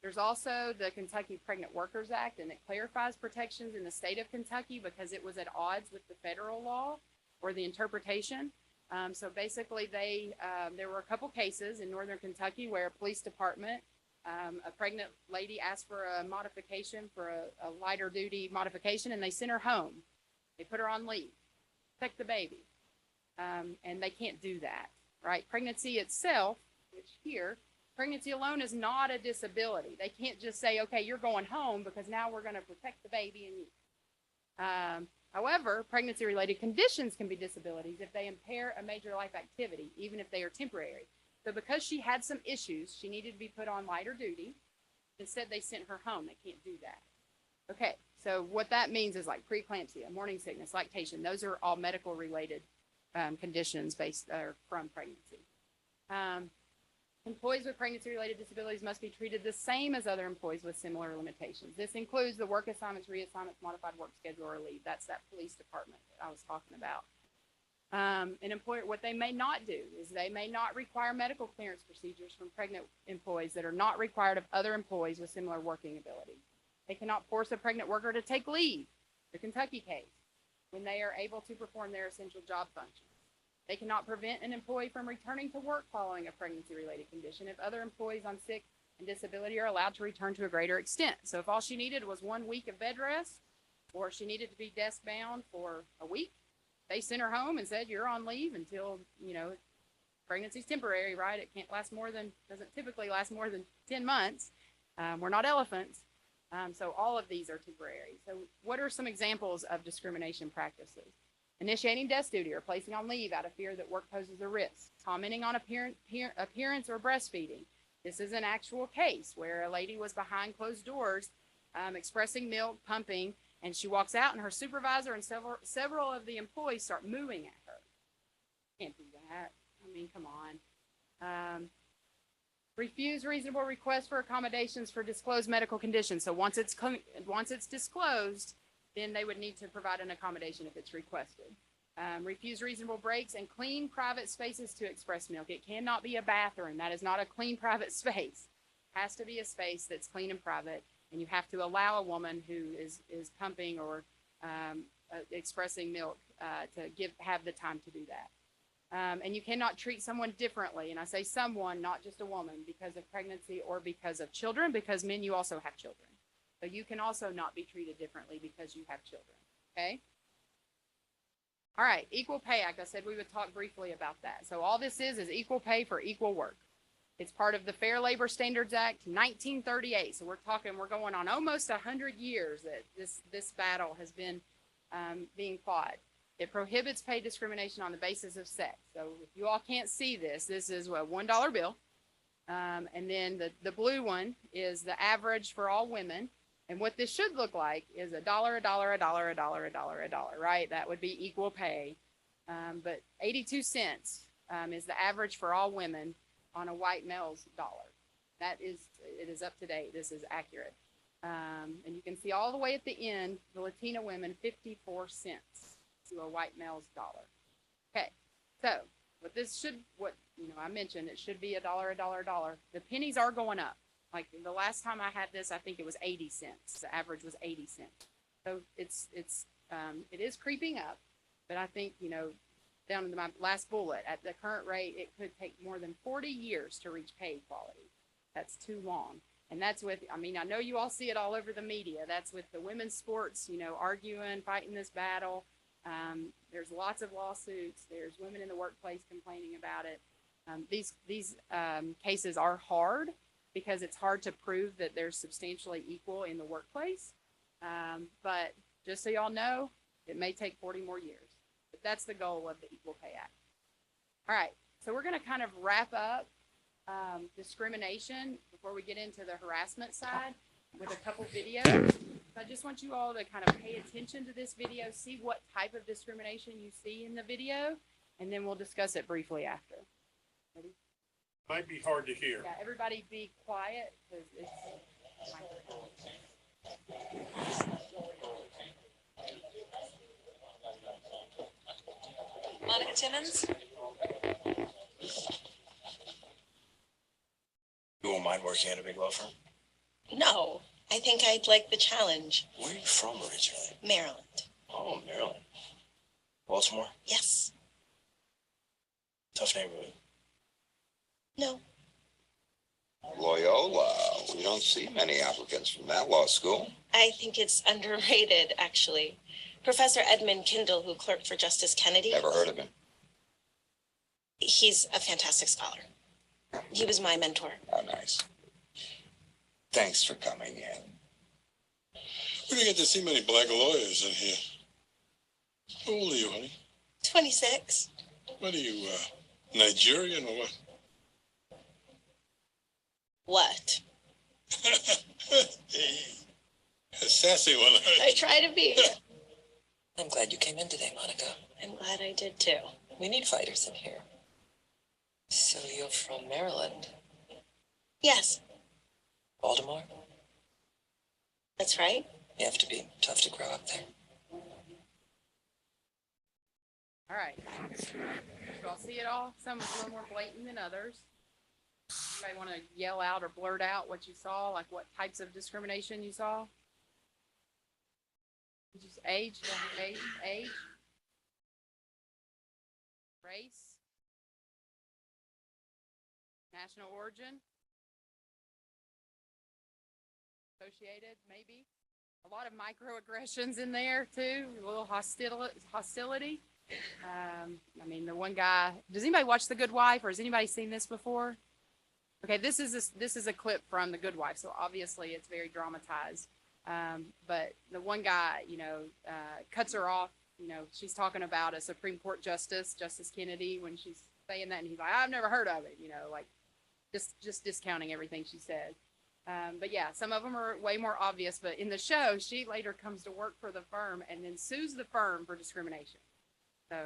There's also the Kentucky Pregnant Workers Act, and it clarifies protections in the state of Kentucky because it was at odds with the federal law or the interpretation. So basically, there were a couple cases in northern Kentucky where a police department, a pregnant lady asked for a modification, for a lighter duty modification, and they sent her home. They put her on leave, protect the baby, and they can't do that, right? Pregnancy itself, which here, pregnancy alone is not a disability. They can't just say, okay, you're going home because now we're going to protect the baby and you. However, pregnancy-related conditions can be disabilities if they impair a major life activity, even if they are temporary. So because she had some issues, she needed to be put on lighter duty. Instead, they sent her home. They can't do that. Okay, so what that means is like preeclampsia, morning sickness, lactation. Those are all medical-related conditions based from pregnancy. Employees with pregnancy-related disabilities must be treated the same as other employees with similar limitations. This includes the work assignments, reassignments, modified work schedule, or leave. That's that police department that I was talking about. An employer, what they may not do is they may not require medical clearance procedures from pregnant employees that are not required of other employees with similar working abilities. They cannot force a pregnant worker to take leave, the Kentucky case, when they are able to perform their essential job functions. They cannot prevent an employee from returning to work following a pregnancy-related condition if other employees on sick and disability are allowed to return to a greater extent. So if all she needed was 1 week of bed rest, or she needed to be desk-bound for a week, they sent her home and said, you're on leave until, pregnancy's temporary, right? It doesn't typically last more than 10 months. We're not elephants. So all of these are temporary. So what are some examples of discrimination practices? Initiating desk duty or placing on leave out of fear that work poses a risk. Commenting on appearance or breastfeeding. This is an actual case where a lady was behind closed doors expressing milk, pumping, and she walks out and her supervisor and several of the employees start mooing at her. Can't do that. I mean, come on. Refuse reasonable requests for accommodations for disclosed medical conditions. So once it's disclosed, then they would need to provide an accommodation if it's requested. Refuse reasonable breaks and clean private spaces to express milk. It cannot be a bathroom. That is not a clean private space. It has to be a space that's clean and private, and you have to allow a woman who is pumping or expressing milk to have the time to do that. And you cannot treat someone differently, and I say someone, not just a woman, because of pregnancy or because of children, because men, you also have children. So you can also not be treated differently because you have children, okay? All right, Equal Pay Act. I said we would talk briefly about that. So all this is equal pay for equal work. It's part of the Fair Labor Standards Act, 1938. So we're going on almost 100 years that this battle has been being fought. It prohibits pay discrimination on the basis of sex. So if you all can't see this, this is a $1 bill. And then the blue one is the average for all women. And what this should look like is $1, $1, $1, $1, $1, $1, right? That would be equal pay. But 82 cents is the average for all women on a white male's dollar. It is up to date. This is accurate. And you can see all the way at the end, the Latina women, 54 cents to a white male's dollar. Okay, so I mentioned, it should be $1, $1, $1. The pennies are going up. Like the last time I had this, I think it was 80 cents. The average was 80 cents. So it is creeping up, but I think, down to my last bullet, at the current rate, it could take more than 40 years to reach pay equality. That's too long. And that's I know you all see it all over the media. That's with the women's sports, arguing, fighting this battle. There's lots of lawsuits. There's women in the workplace complaining about it. These cases are hard because it's hard to prove that they're substantially equal in the workplace. But just so y'all know, it may take 40 more years. But that's the goal of the Equal Pay Act. All right, so we're going to kind of wrap up discrimination before we get into the harassment side with a couple videos. So I just want you all to kind of pay attention to this video, see what type of discrimination you see in the video, and then we'll discuss it briefly after. Ready? Might be hard to hear. Yeah, everybody be quiet because it's microphone. Monica Timmons? You won't mind working at a big law firm? No, I think I'd like the challenge. Where are you from originally? Maryland. Oh, Maryland. Baltimore? Yes. Tough neighborhood. No. Loyola, we don't see many applicants from that law school. I think it's underrated, actually. Professor Edmund Kindle, who clerked for Justice Kennedy. Never heard of him. He's a fantastic scholar. He was my mentor. Oh, nice. Thanks for coming in. We don't get to see many black lawyers in here. How old are you, honey? 26. What are you, Nigerian or what? What? A sassy one. I try to be. I'm glad you came in today, Monica. I'm glad I did too. We need fighters in here. So you're from Maryland? Yes, Baltimore? that's right. You have to be tough to grow up there. All right. You all see it all? Some is a little more blatant than others. Anybody want to yell out or blurt out what you saw, like what types of discrimination you saw? Just age, race, national origin, associated, maybe. A lot of microaggressions in there too, a little hostility. The one guy, does anybody watch The Good Wife, or has anybody seen this before? Okay, this is a clip from The Good Wife, so obviously it's very dramatized. But the one guy, cuts her off. She's talking about a Supreme Court Justice Kennedy, when she's saying that, and he's like, I've never heard of it, just discounting everything she said. But yeah, some of them are way more obvious. But in the show, she later comes to work for the firm and then sues the firm for discrimination. So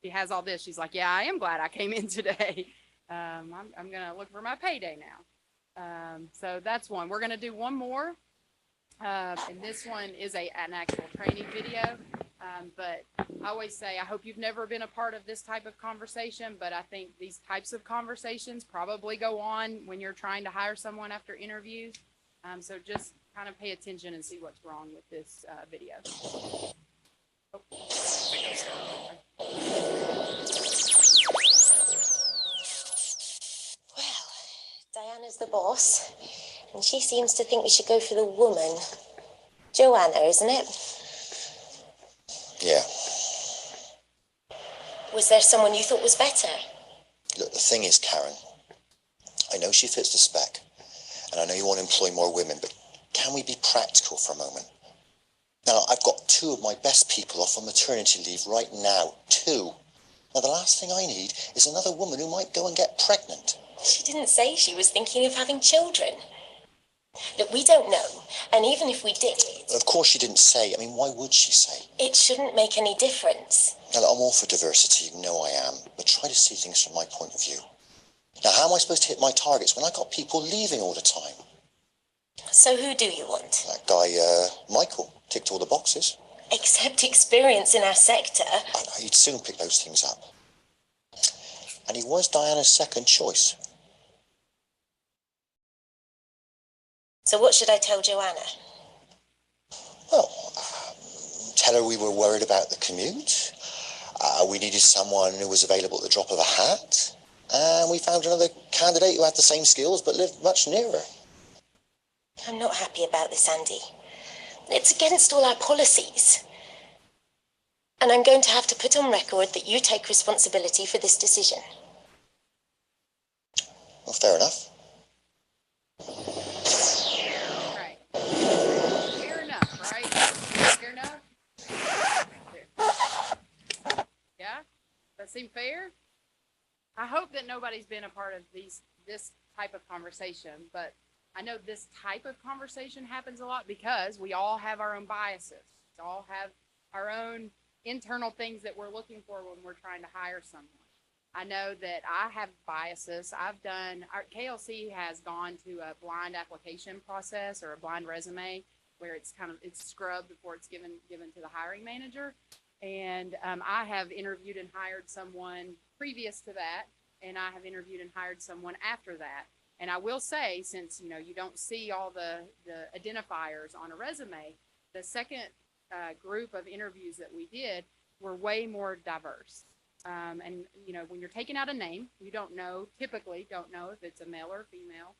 she has all this. She's like, yeah, I am glad I came in today. I'm gonna look for my payday now. So that's one. We're gonna do one more. And this one is an actual training video. But I always say, I hope you've never been a part of this type of conversation, but I think these types of conversations probably go on when you're trying to hire someone after interviews. So just kind of pay attention and see what's wrong with this video. Well, Diana's the boss, and she seems to think we should go for the woman. Joanna, isn't it? Yeah. Was there someone you thought was better? Look, the thing is, Karen, I know she fits the spec, and I know you want to employ more women, but can we be practical for a moment? Now, I've got two of my best people off on maternity leave right now. Two. Now, the last thing I need is another woman who might go and get pregnant. She didn't say she was thinking of having children. Look, we don't know, and even if we did... Of course she didn't say. I mean, why would she say? It shouldn't make any difference. Now, look, I'm all for diversity, you know I am, but try to see things from my point of view. Now, how am I supposed to hit my targets when I got people leaving all the time? So who do you want? That guy, Michael, ticked all the boxes. Except experience in our sector. He'd soon pick those things up. And he was Diana's second choice. So what should I tell Joanna? Well, tell her we were worried about the commute. We needed someone who was available at the drop of a hat. And we found another candidate who had the same skills but lived much nearer. I'm not happy about this, Andy. It's against all our policies. And I'm going to have to put on record that you take responsibility for this decision. Well, fair enough. Right. Fair enough, right? Fair enough? Yeah? Does that seem fair? I hope that nobody's been a part of this type of conversation, but I know this type of conversation happens a lot because we all have our own biases. We all have our own internal things that we're looking for when we're trying to hire someone. I know that I have biases. Our KLC has gone to a blind application process or a blind resume where it's scrubbed before it's given to the hiring manager. And I have interviewed and hired someone previous to that, and I have interviewed and hired someone after that. And I will say, since you don't see all the identifiers on a resume, the second group of interviews that we did were way more diverse. And when you're taking out a name, you typically don't know if it's a male or female.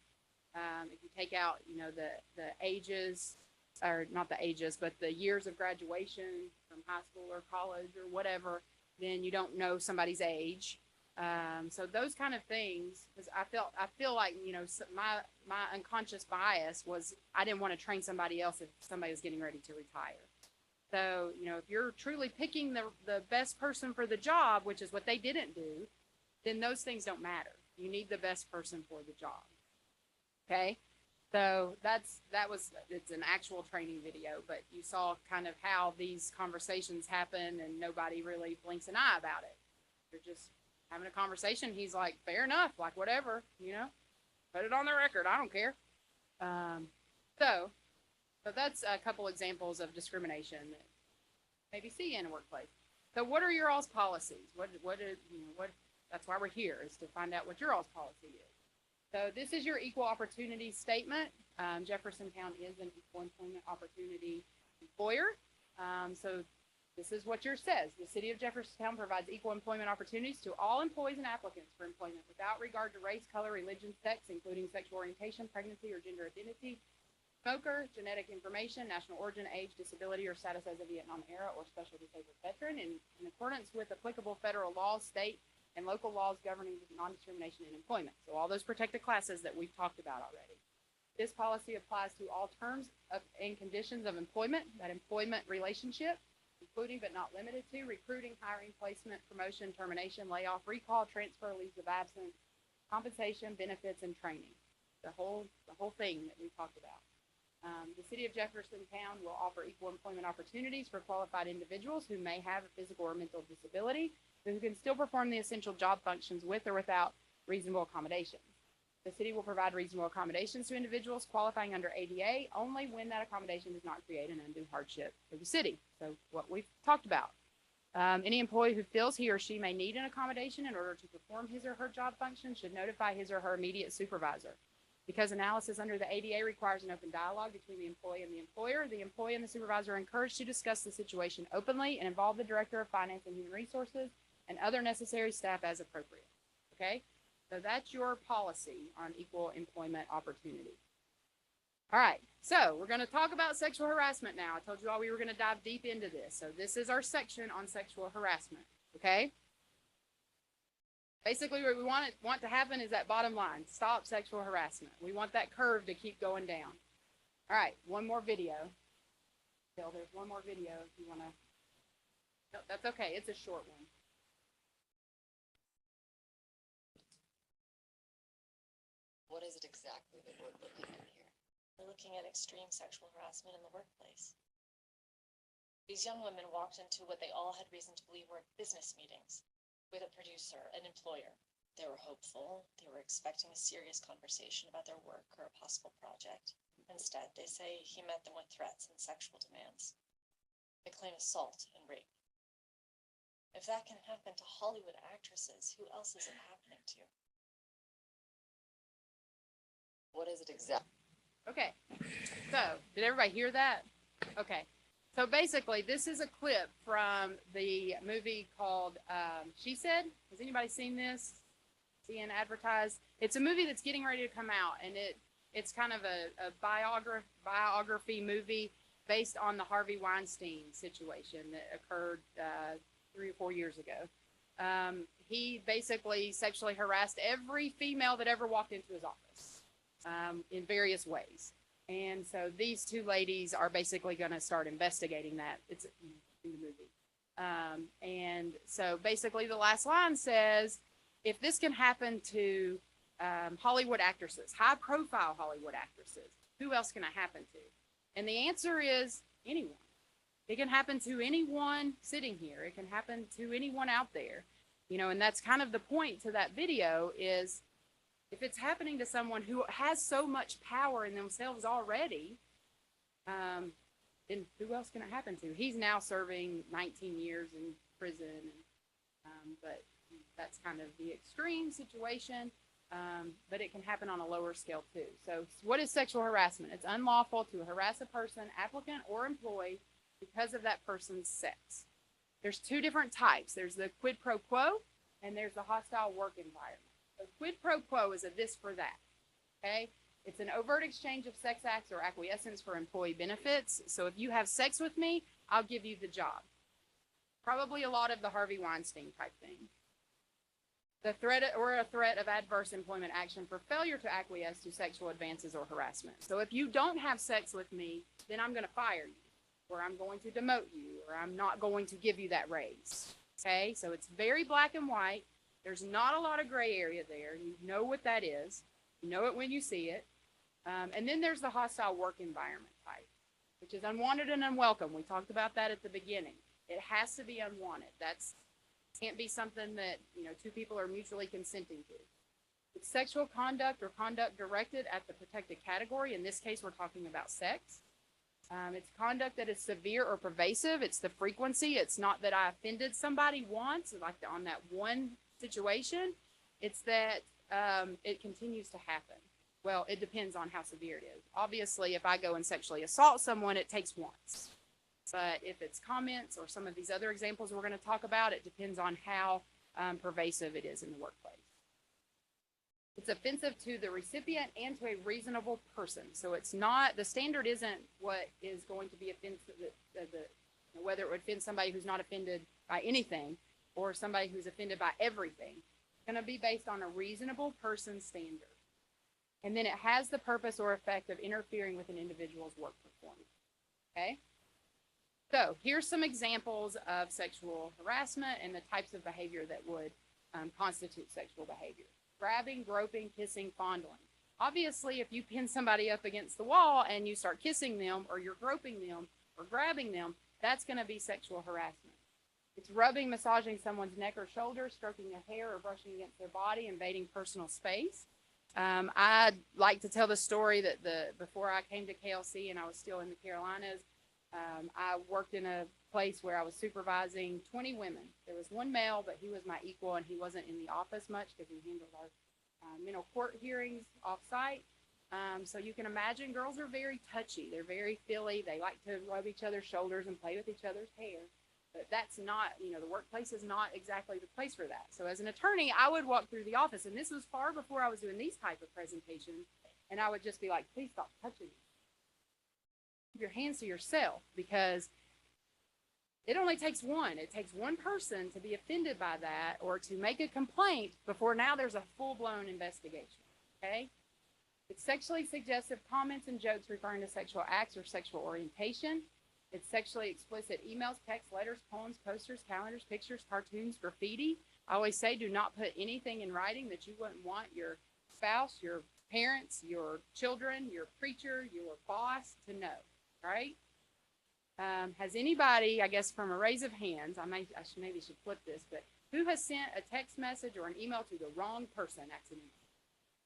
If you take out the ages, or not the ages, but the years of graduation from high school or college or whatever, then you don't know somebody's age. So those kind of things, because I feel like my unconscious bias was I didn't want to train somebody else if somebody was getting ready to retire. So if you're truly picking the best person for the job, which is what they didn't do, then those things don't matter. You need the best person for the job. Okay, so it's an actual training video, but you saw kind of how these conversations happen, and nobody really blinks an eye about it. They're just having a conversation. He's like, fair enough, like whatever, put it on the record. I don't care. So that's a couple examples of discrimination that maybe see in a workplace. So what are your all's policies? That's why we're here, is to find out what your all's policy is. So this is your equal opportunity statement. Jeffersontown is an equal employment opportunity employer. So this is what yours says. The city of Jeffersontown provides equal employment opportunities to all employees and applicants for employment without regard to race, color, religion, sex, including sexual orientation, pregnancy, or gender identity, smoker, genetic information, national origin, age, disability, or status as a Vietnam era or special disabled veteran, in accordance with applicable federal laws, state and local laws governing non-discrimination in employment. So all those protected classes that we've talked about already. This policy applies to all terms and conditions of employment, that employment relationship, including but not limited to recruiting, hiring, placement, promotion, termination, layoff, recall, transfer, leaves of absence, compensation, benefits, and training. The whole thing that we talked about. The city of Jeffersontown will offer equal employment opportunities for qualified individuals who may have a physical or mental disability, but who can still perform the essential job functions with or without reasonable accommodations. The city will provide reasonable accommodations to individuals qualifying under ADA only when that accommodation does not create an undue hardship for the city. So what we've talked about. Any employee who feels he or she may need an accommodation in order to perform his or her job function should notify his or her immediate supervisor. Because analysis under the ADA requires an open dialogue between the employee and the employer, the employee and the supervisor are encouraged to discuss the situation openly and involve the director of finance and human resources and other necessary staff as appropriate. Okay? So that's your policy on equal employment opportunity. All right, so we're going to talk about sexual harassment now. I told you all we were going to dive deep into this. So this is our section on sexual harassment, okay? Basically, what we want to happen is that bottom line, stop sexual harassment. We want that curve to keep going down. All right, one more video. Phil, there's one more video if you want to. No, that's okay, it's a short one. What is it exactly that we're looking at here? We're looking at extreme sexual harassment in the workplace. These young women walked into what they all had reason to believe were business meetings with a producer, an employer. They were hopeful. They were expecting a serious conversation about their work or a possible project. Instead, they say he met them with threats and sexual demands. They claim assault and rape. If that can happen to Hollywood actresses, who else is it happening to? What is it exactly? Okay, so did everybody hear that? Okay, so basically this is a clip from the movie called She Said. Has anybody seen this? Seeing advertised? It's a movie that's getting ready to come out, and it's kind of a biography movie based on the Harvey Weinstein situation that occurred 3 or 4 years ago. He basically sexually harassed every female that ever walked into his office. In various ways. And so these two ladies are basically going to start investigating that. It's in the movie. And so basically the last line says, if this can happen to Hollywood actresses, high profile Hollywood actresses, who else can it happen to? And the answer is anyone. It can happen to anyone sitting here. It can happen to anyone out there. You know, and that's kind of the point to that video is, if it's happening to someone who has so much power in themselves already, then who else can it happen to? He's now serving 19 years in prison, but that's kind of the extreme situation, but it can happen on a lower scale too. So what is sexual harassment? It's unlawful to harass a person, applicant or employee, because of that person's sex. There's two different types. There's the quid pro quo, and there's the hostile work environment. So quid pro quo is a this for that, okay? It's an overt exchange of sex acts or acquiescence for employee benefits. So if you have sex with me, I'll give you the job. Probably a lot of the Harvey Weinstein type thing. The threat or a threat of adverse employment action for failure to acquiesce to sexual advances or harassment. So if you don't have sex with me, then I'm going to fire you, or I'm going to demote you, or I'm not going to give you that raise, okay? So it's very black and white. There's not a lot of gray area there. You know what that is. You know it when you see it. And then there's the hostile work environment type, which is unwanted and unwelcome. We talked about that at the beginning. It has to be unwanted. That's can't be something that, you know, two people are mutually consenting to. It's sexual conduct or conduct directed at the protected category. In this case, we're talking about sex. It's conduct that is severe or pervasive. It's the frequency. It's not that I offended somebody once, like on that one situation. It's that it continues to happen. Well, it depends on how severe it is. Obviously, if I go and sexually assault someone, it takes once. But if it's comments or some of these other examples we're going to talk about, it depends on how pervasive it is in the workplace. It's offensive to the recipient and to a reasonable person. So it's not, the standard isn't what is going to be offensive, whether it would offend somebody who's not offended by anything or somebody who's offended by everything. It's going to be based on a reasonable person standard. And then it has the purpose or effect of interfering with an individual's work performance. Okay? So here's some examples of sexual harassment and the types of behavior that would constitute sexual behavior. Grabbing, groping, kissing, fondling. Obviously, if you pin somebody up against the wall and you start kissing them or you're groping them or grabbing them, that's going to be sexual harassment. It's rubbing, massaging someone's neck or shoulder, stroking their hair, or brushing against their body, invading personal space. I like to tell the story that before I came to KLC and I was still in the Carolinas, I worked in a place where I was supervising 20 women. There was one male, but he was my equal, and he wasn't in the office much because he handled our mental court hearings off-site. So you can imagine girls are very touchy. They're very feely. They like to rub each other's shoulders and play with each other's hair. But that's not, the workplace is not exactly the place for that. So as an attorney, I would walk through the office, and this was far before I was doing these type of presentations, and I would just be like, please stop touching me. Keep your hands to yourself, because it only takes one. It takes one person to be offended by that or to make a complaint before now there's a full-blown investigation, okay? It's sexually suggestive comments and jokes referring to sexual acts or sexual orientation. It's sexually explicit emails, texts, letters, poems, posters, calendars, pictures, cartoons, graffiti. I always say do not put anything in writing that you wouldn't want your spouse, your parents, your children, your preacher, your boss to know, right? Has anybody, I guess from a raise of hands, maybe should flip this, but who has sent a text message or an email to the wrong person accidentally?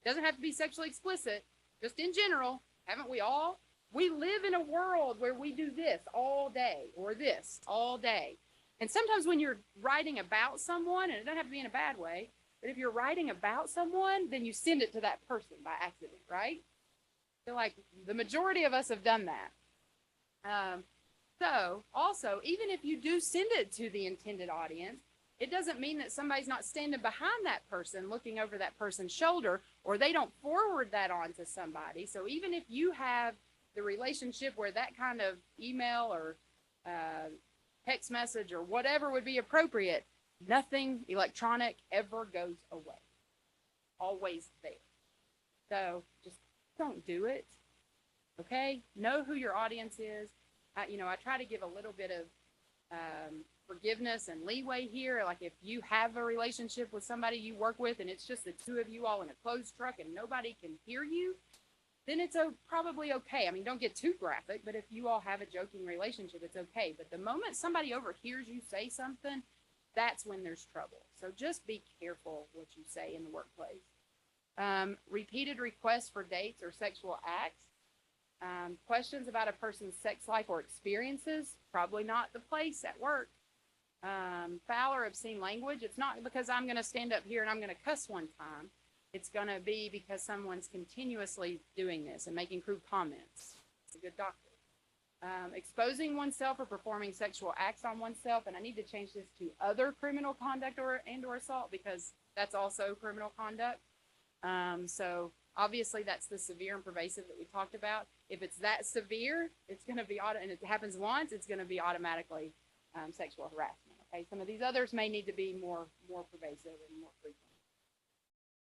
It doesn't have to be sexually explicit, just in general. Haven't we all? We live in a world where we do this all day or this all day. And sometimes when you're writing about someone, and it doesn't have to be in a bad way, but if you're writing about someone, then you send it to that person by accident, right? I feel like the majority of us have done that. So also, even if you do send it to the intended audience, it doesn't mean that somebody's not standing behind that person, looking over that person's shoulder, or they don't forward that on to somebody. So even if you have the relationship where that kind of email or text message or whatever would be appropriate, nothing electronic ever goes away. Always there. So just don't do it. Okay? Know who your audience is. I try to give a little bit of forgiveness and leeway here. Like if you have a relationship with somebody you work with and it's just the two of you all in a closed truck and nobody can hear you, then it's probably okay. I mean, don't get too graphic, but if you all have a joking relationship, it's okay. But the moment somebody overhears you say something, that's when there's trouble. So just be careful what you say in the workplace. Repeated requests for dates or sexual acts. Questions about a person's sex life or experiences, probably not the place at work. Foul or obscene language. It's not because I'm going to stand up here and I'm going to cuss one time. It's going to be because someone's continuously doing this and making crude comments. It's a good doctor. Exposing oneself or performing sexual acts on oneself. And I need to change this to other criminal conduct or assault, because that's also criminal conduct. So obviously that's the severe and pervasive that we talked about. If it's that severe, it's going to be, and it happens once, it's going to be automatically sexual harassment. Okay, some of these others may need to be more pervasive and more frequent.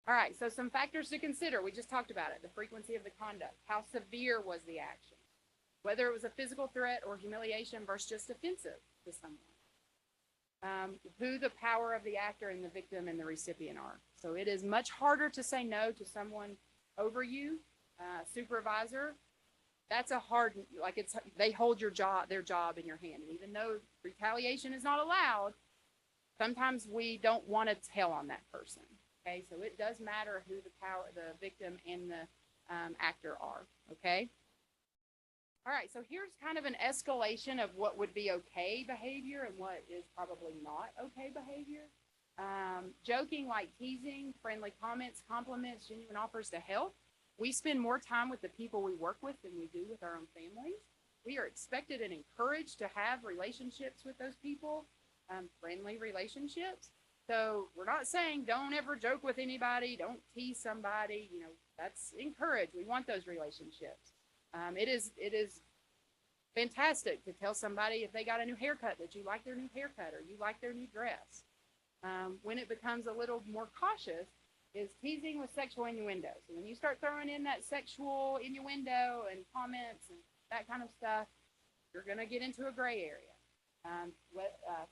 All right, so some factors to consider. We just talked about it. The frequency of the conduct. How severe was the action? Whether it was a physical threat or humiliation versus just offensive to someone. Who the power of the actor and the victim and the recipient are. So it is much harder to say no to someone over you, supervisor. That's a hard, they hold their job in your hand. And even though retaliation is not allowed, sometimes we don't want to tell on that person. Okay, so it does matter who the victim and the actor are. Okay. All right, so here's kind of an escalation of what would be okay behavior and what is probably not okay behavior. Joking like teasing, friendly comments, compliments, genuine offers to help. We spend more time with the people we work with than we do with our own families. We are expected and encouraged to have relationships with those people, friendly relationships. So we're not saying don't ever joke with anybody, don't tease somebody, that's encouraged. We want those relationships. It is fantastic to tell somebody if they got a new haircut that you like their new haircut or you like their new dress. When it becomes a little more cautious is teasing with sexual innuendo. So when you start throwing in that sexual innuendo and comments and that kind of stuff, you're going to get into a gray area.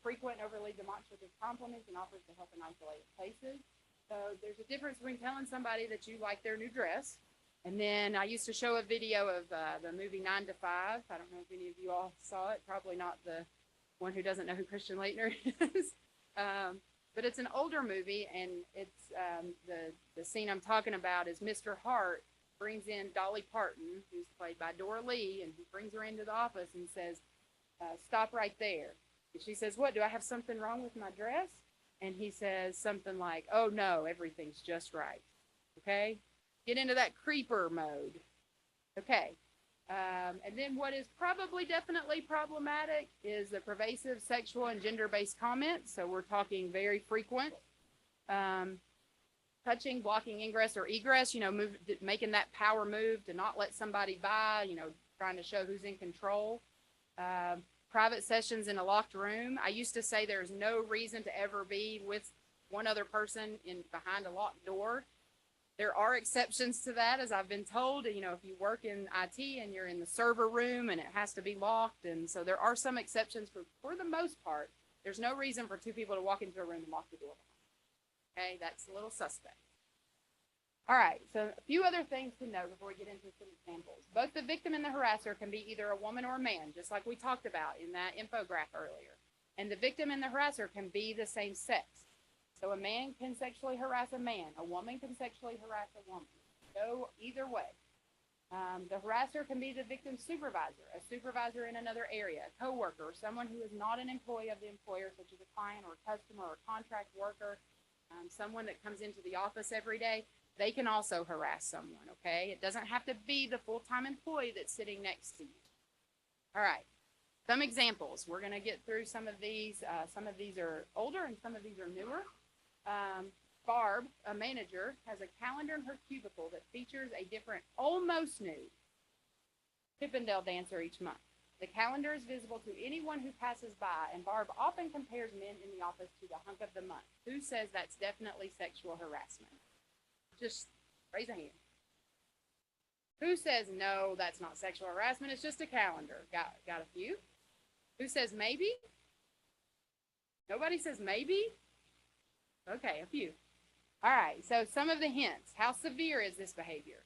Frequent overly demonstrative compliments and offers to help in isolated places. So there's a difference between telling somebody that you like their new dress. And then I used to show a video of the movie 9 to 5. I don't know if any of you all saw it. Probably not the one who doesn't know who Christian Leitner is. But it's an older movie, and it's the scene I'm talking about is Mr. Hart brings in Dolly Parton, who's played by Dora Lee, and he brings her into the office and says, "Stop right there." And she says, "What? Do I have something wrong with my dress?" And he says something like, "Oh no, everything's just right." Okay, get into that creeper mode. Okay. And then what is probably definitely problematic is the pervasive sexual and gender-based comments. So we're talking very frequent. Touching, blocking ingress or egress, making that power move to not let somebody by, trying to show who's in control. Private sessions in a locked room. I used to say there's no reason to ever be with one other person behind a locked door. There are exceptions to that, as I've been told. If you work in IT and you're in the server room and it has to be locked, and so there are some exceptions. For the most part, there's no reason for two people to walk into a room and lock the door. Okay, that's a little suspect. All right, so a few other things to know before we get into some examples. Both the victim and the harasser can be either a woman or a man, just like we talked about in that infograph earlier. And the victim and the harasser can be the same sex. So a man can sexually harass a man. A woman can sexually harass a woman. Go either way. The harasser can be the victim's supervisor, a supervisor in another area, a coworker, someone who is not an employee of the employer, such as a client or a customer or a contract worker, someone that comes into the office every day. They can also harass someone, okay? It doesn't have to be the full-time employee that's sitting next to you. All right. Some examples. We're going to get through some of these. Some of these are older and some of these are newer. Barb, a manager, has a calendar in her cubicle that features a different, almost nude Chippendale dancer each month. The calendar is visible to anyone who passes by, and Barb often compares men in the office to the hunk of the month. Who says that's definitely sexual harassment? Just raise a hand. Who says no, that's not sexual harassment, it's just a calendar? Got a few. Who says maybe? Nobody says maybe? Okay, a few. All right, so some of the hints. How severe is this behavior?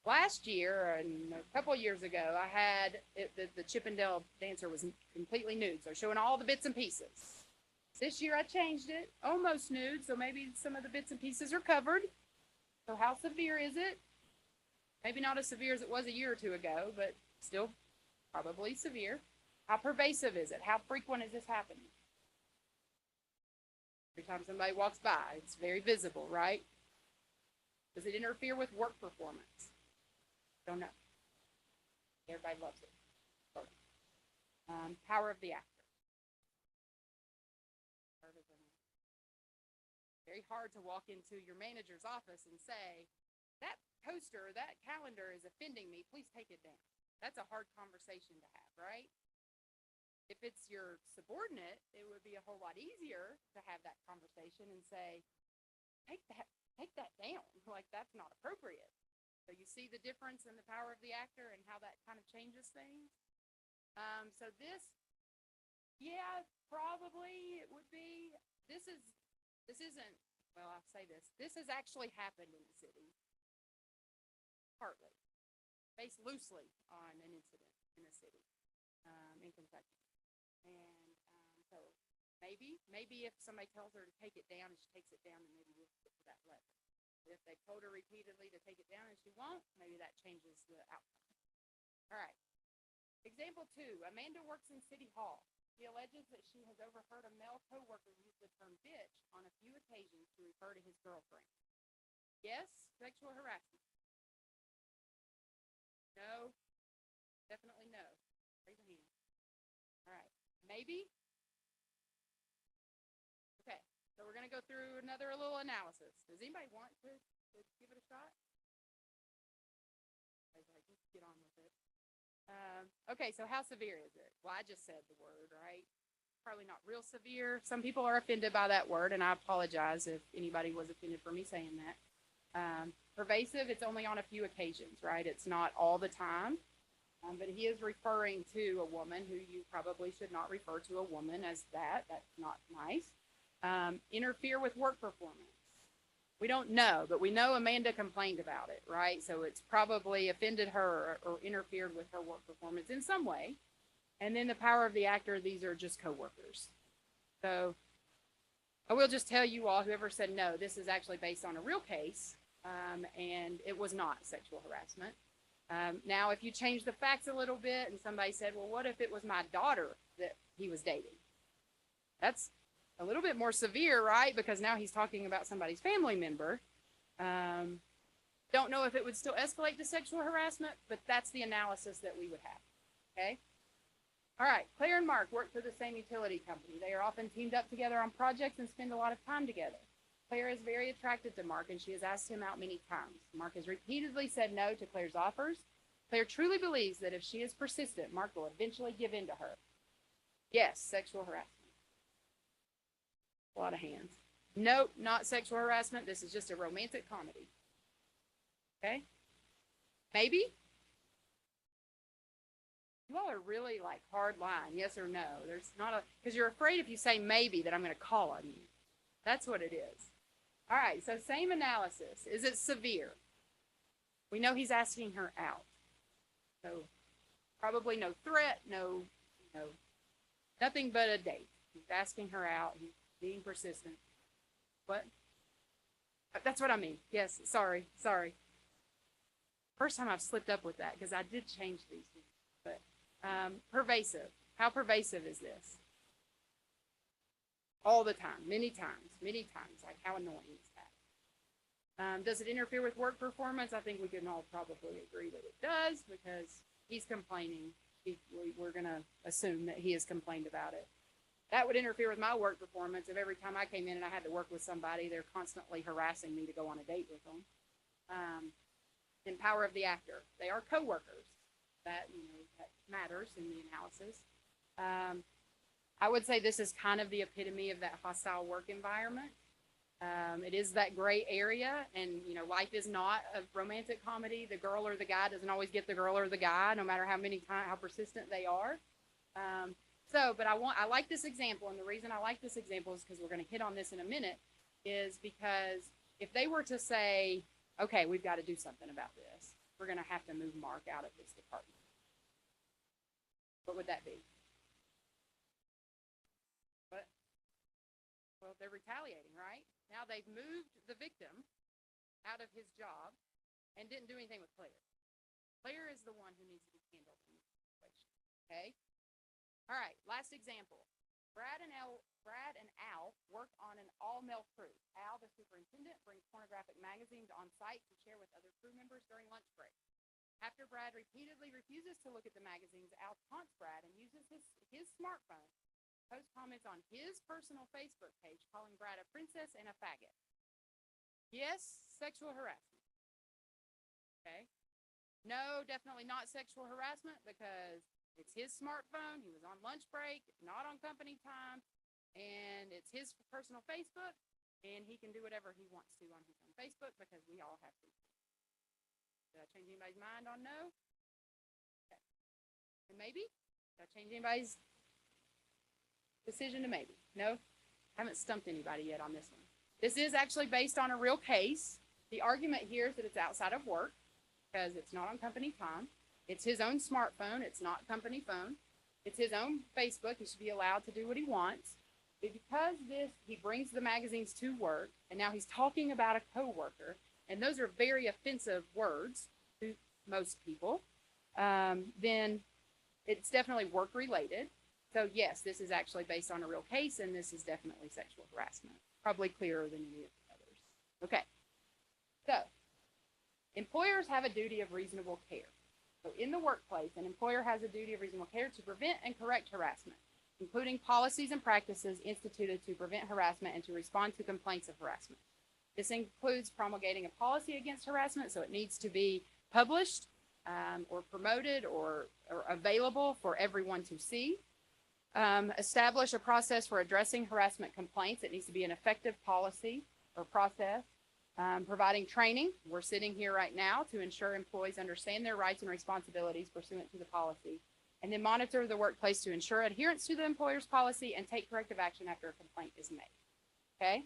Last year, and a couple of years ago, I had the Chippendale dancer was completely nude, so showing all the bits and pieces. This year I changed it, almost nude, so maybe some of the bits and pieces are covered. So how severe is it? Maybe not as severe as it was a year or two ago, but still probably severe. How pervasive is it? How frequent is this happening? Every time somebody walks by, it's very visible, right? Does it interfere with work performance? Don't know. Everybody loves it. Power of the actor. Very hard to walk into your manager's office and say, that poster, that calendar is offending me, please take it down. That's a hard conversation to have, right? If it's your subordinate, it would be a whole lot easier to have that conversation and say, take that down. Like, that's not appropriate. So you see the difference in the power of the actor and how that kind of changes things. So this, yeah, probably it would be, this isn't, well, I'll say this has actually happened in the city, partly, based loosely on an incident in the city, in Kentucky. And so maybe if somebody tells her to take it down and she takes it down, then maybe we'll get to that level. But if they told her repeatedly to take it down and she won't, maybe that changes the outcome. All right. Example 2, Amanda works in City Hall. She alleges that she has overheard a male coworker use the term bitch on a few occasions to refer to his girlfriend. Yes, sexual harassment. No, definitely no. Raise a hand. All right, maybe? Okay, so we're going to go through another little analysis. Does anybody want to give it a shot? Just get on with it. Okay, so how severe is it? Well, I just said the word, right? Probably not real severe. Some people are offended by that word, and I apologize if anybody was offended for me saying that. Pervasive, it's only on a few occasions, right? It's not all the time. But he is referring to a woman who you probably should not refer to a woman as that. That's not nice. Interfere with work performance. We don't know, but we know Amanda complained about it, right? So it's probably offended her or interfered with her work performance in some way. And then the power of the actor, these are just coworkers. So I will just tell you all, whoever said no, this is actually based on a real case, and it was not sexual harassment. Now, if you change the facts a little bit and somebody said, well, what if it was my daughter that he was dating? That's a little bit more severe, right? Because now he's talking about somebody's family member. Don't know if it would still escalate to sexual harassment, but that's the analysis that we would have, okay? All right, Claire and Mark work for the same utility company. They are often teamed up together on projects and spend a lot of time together. Claire is very attracted to Mark, and she has asked him out many times. Mark has repeatedly said no to Claire's offers. Claire truly believes that if she is persistent, Mark will eventually give in to her. Yes, sexual harassment. A lot of hands. Nope, not sexual harassment. This is just a romantic comedy. Okay? Maybe? You all are really like hard line, yes or no. There's not a, because you're afraid if you say maybe that I'm going to call on you. That's what it is. All right, so same analysis. Is it severe? We know he's asking her out. So probably no threat, nothing but a date. He's asking her out. He's being persistent. What? That's what I mean. Yes, sorry. First time I've slipped up with that because I did change these things. But pervasive. How pervasive is this? All the time, many times. Like, how annoying is that? Does it interfere with work performance? I think we can all probably agree that it does because he's complaining. We're going to assume that he has complained about it. That would interfere with my work performance if every time I came in and I had to work with somebody, they're constantly harassing me to go on a date with them. Then power of the actor. They are coworkers. That matters in the analysis. I would say this is kind of the epitome of that hostile work environment. It is that gray area, and life is not a romantic comedy. The girl or the guy doesn't always get the girl or the guy, no matter how persistent they are. But I like this example, and the reason I like this example is because we're going to hit on this in a minute, is because if they were to say, okay, we've got to do something about this, we're going to have to move Mark out of this department. What would that be? What? Well, they're retaliating, right? Now they've moved the victim out of his job and didn't do anything with Claire. Claire is the one who needs to be handled in this situation, okay? All right, last example. Brad and Al work on an all-male crew. Al, the superintendent, brings pornographic magazines on site to share with other crew members during lunch break. After Brad repeatedly refuses to look at the magazines, Al taunts Brad and uses his smartphone to post comments on his personal Facebook page, calling Brad a princess and a faggot. Yes, sexual harassment. Okay. No, definitely not sexual harassment because it's his smartphone. He was on lunch break, not on company time, and it's his personal Facebook, and he can do whatever he wants to on his own Facebook because we all have to. Did I change anybody's mind on no? Okay. And maybe? Did I change anybody's decision to maybe? No? Haven't stumped anybody yet on this one. This is actually based on a real case. The argument here is that it's outside of work because it's not on company time. It's his own smartphone. It's not company phone. It's his own Facebook. He should be allowed to do what he wants. But because he brings the magazines to work, and now he's talking about a coworker, and those are very offensive words to most people, then it's definitely work-related. So yes, this is actually based on a real case, and this is definitely sexual harassment. Probably clearer than any of the others. Okay. So, employers have a duty of reasonable care. So in the workplace, an employer has a duty of reasonable care to prevent and correct harassment, including policies and practices instituted to prevent harassment and to respond to complaints of harassment. This includes promulgating a policy against harassment, so it needs to be published or promoted or available for everyone to see. Establish a process for addressing harassment complaints. It needs to be an effective policy or process. Providing training. We're sitting here right now to ensure employees understand their rights and responsibilities pursuant to the policy. And then monitor the workplace to ensure adherence to the employer's policy and take corrective action after a complaint is made. Okay?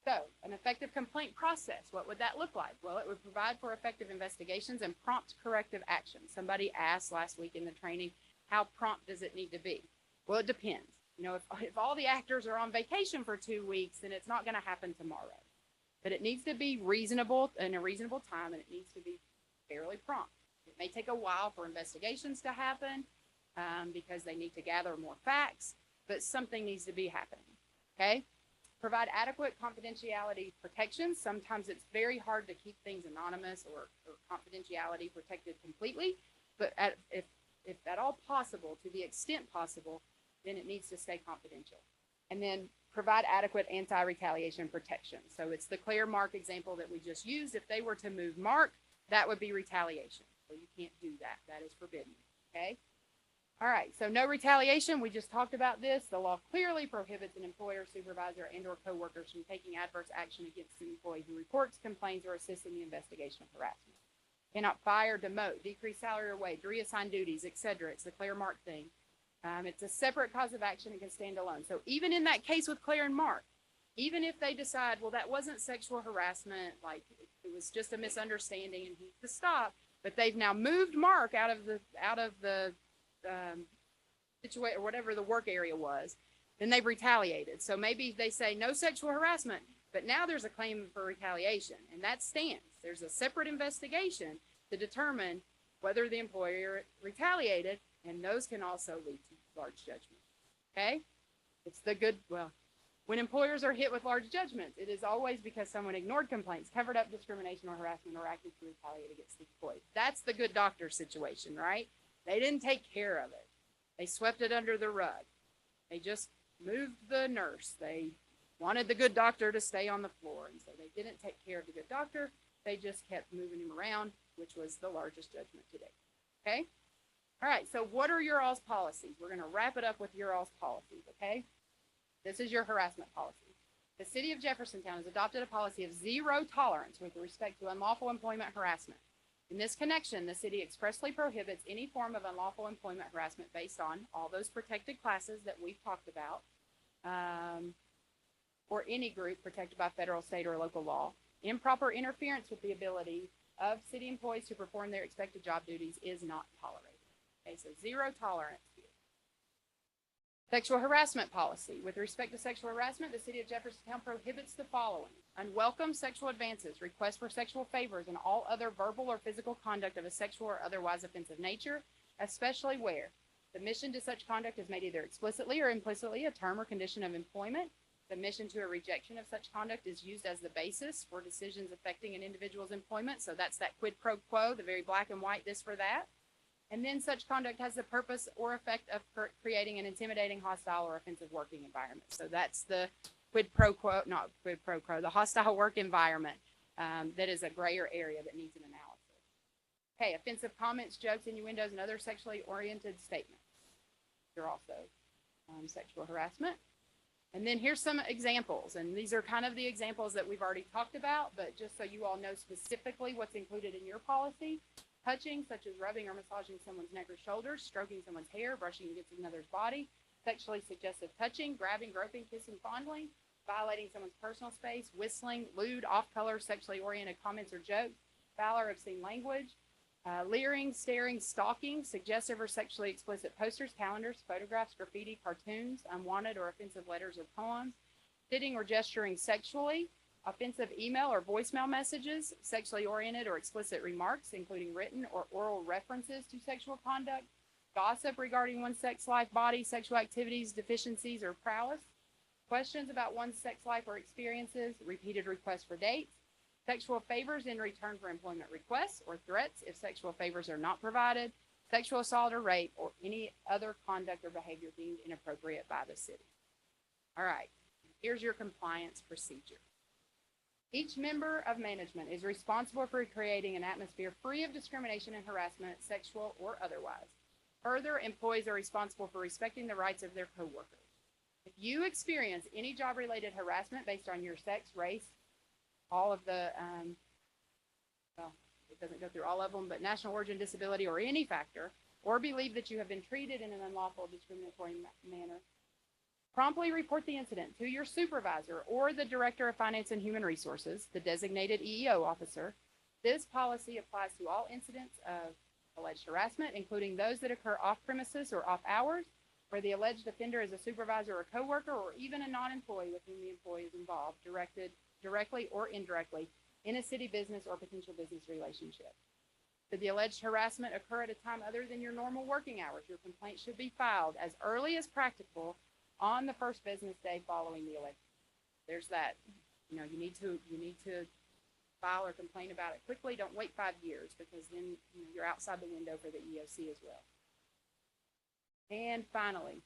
So, an effective complaint process, what would that look like? Well, it would provide for effective investigations and prompt corrective action. Somebody asked last week in the training, How prompt does it need to be? Well, it depends. You know, if all the actors are on vacation for 2 weeks, then it's not going to happen tomorrow. But it needs to be reasonable in a reasonable time, and it needs to be fairly prompt. It may take a while for investigations to happen because they need to gather more facts, but something needs to be happening. Okay? Provide adequate confidentiality protections. Sometimes it's very hard to keep things anonymous or confidentiality protected completely, but if at all possible, to the extent possible, then it needs to stay confidential. And then provide adequate anti-retaliation protection. So it's the Claire Mark example that we just used. If they were to move Mark, that would be retaliation. So you can't do that. That is forbidden. Okay? All right, so no retaliation. We just talked about this. The law clearly prohibits an employer, supervisor, and or coworkers from taking adverse action against an employee who reports, complains, or assists in the investigation of harassment. Cannot fire, demote, decrease salary or wage, reassign duties, etc. It's the Claire Mark thing. It's a separate cause of action and can stand alone. So even in that case with Claire and Mark, even if they decide, well, that wasn't sexual harassment, like it was just a misunderstanding and he needs to stop, but they've now moved Mark out of the situation or whatever the work area was, then they've retaliated. So maybe they say no sexual harassment, but now there's a claim for retaliation, and that stands. There's a separate investigation to determine whether the employer retaliated, and those can also lead to large judgments. Okay? It's the good, well, when employers are hit with large judgments, it is always because someone ignored complaints, covered up discrimination or harassment, or acted to retaliate against the employee. That's the good doctor situation, right? They didn't take care of it. They swept it under the rug. They just moved the nurse. They wanted the good doctor to stay on the floor, and so they didn't take care of the good doctor. They just kept moving him around, which was the largest judgment to date. Okay? All right, so what are your all's policies? We're going to wrap it up with your all's policies, okay? This is your harassment policy. The city of Jeffersontown has adopted a policy of zero tolerance with respect to unlawful employment harassment. In this connection, the city expressly prohibits any form of unlawful employment harassment based on all those protected classes that we've talked about, or any group protected by federal, state, or local law. Improper interference with the ability of city employees to perform their expected job duties is not tolerated. Okay, so zero tolerance here. Sexual harassment policy. With respect to sexual harassment, the city of Jeffersontown prohibits the following: unwelcome sexual advances, requests for sexual favors, and all other verbal or physical conduct of a sexual or otherwise offensive nature, especially where submission to such conduct is made either explicitly or implicitly a term or condition of employment. Submission to a rejection of such conduct is used as the basis for decisions affecting an individual's employment. So that's that quid pro quo, the very black and white, this for that. And then such conduct has the purpose or effect of creating an intimidating, hostile, or offensive working environment. So that's the quid pro quo, not quid pro quo, the hostile work environment that is a grayer area that needs an analysis. Okay, offensive comments, jokes, innuendos, and other sexually oriented statements. They're also sexual harassment. And then here's some examples, and these are kind of the examples that we've already talked about, but just so you all know specifically what's included in your policy. Touching, such as rubbing or massaging someone's neck or shoulders, stroking someone's hair, brushing against another's body, sexually suggestive touching, grabbing, groping, kissing, fondling, violating someone's personal space, whistling, lewd, off-color, sexually oriented comments or jokes, foul or obscene language, leering, staring, stalking, suggestive or sexually explicit posters, calendars, photographs, graffiti, cartoons, unwanted or offensive letters or poems, sitting or gesturing sexually, offensive email or voicemail messages, sexually oriented or explicit remarks, including written or oral references to sexual conduct, gossip regarding one's sex life, body, sexual activities, deficiencies, or prowess, questions about one's sex life or experiences, repeated requests for dates, sexual favors in return for employment requests or threats if sexual favors are not provided, sexual assault or rape, or any other conduct or behavior deemed inappropriate by the city. All right, here's your compliance procedure. Each member of management is responsible for creating an atmosphere free of discrimination and harassment, sexual or otherwise. Further, employees are responsible for respecting the rights of their coworkers. If you experience any job-related harassment based on your sex, race, all of the, well, it doesn't go through all of them, but national origin, disability, or any factor, or believe that you have been treated in an unlawful discriminatory manner, promptly report the incident to your supervisor or the Director of Finance and Human Resources, the designated EEO officer. This policy applies to all incidents of alleged harassment, including those that occur off premises or off hours, where the alleged offender is a supervisor or coworker or even a non-employee with whom the employee is involved, directly or indirectly, in a city business or potential business relationship. Should the alleged harassment occur at a time other than your normal working hours, your complaint should be filed as early as practicable on the first business day following the alleged. There's that. You know, you need to file or complain about it quickly. Don't wait 5 years, because then you're outside the window for the EOC as well. And finally,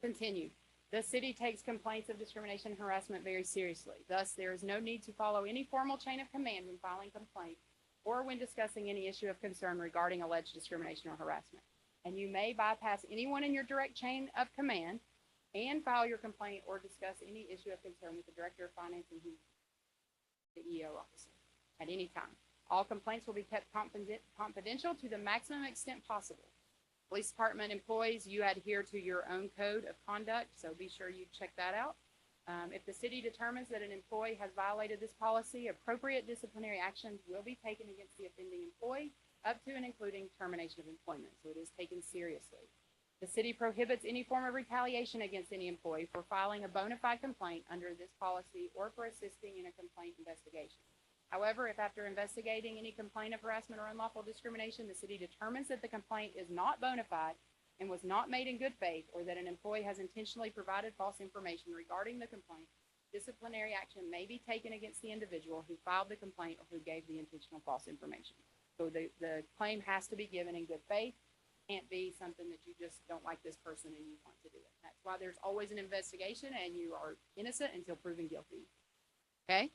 continue. The city takes complaints of discrimination and harassment very seriously. Thus, there is no need to follow any formal chain of command when filing complaints or when discussing any issue of concern regarding alleged discrimination or harassment. And you may bypass anyone in your direct chain of command and file your complaint or discuss any issue of concern with the director of finance and the EO officer at any time. All complaints will be kept confidential to the maximum extent possible. Police department employees, you adhere to your own code of conduct, so be sure you check that out. If the city determines that an employee has violated this policy, appropriate disciplinary actions will be taken against the offending employee, up to and including termination of employment. So it is taken seriously. The city prohibits any form of retaliation against any employee for filing a bona fide complaint under this policy or for assisting in a complaint investigation. However, if after investigating any complaint of harassment or unlawful discrimination, the city determines that the complaint is not bona fide and was not made in good faith, or that an employee has intentionally provided false information regarding the complaint, disciplinary action may be taken against the individual who filed the complaint or who gave the intentional false information. So the claim has to be given in good faith. Can't be something that you just don't like this person and you want to do it. That's why there's always an investigation, and you are innocent until proven guilty. Okay?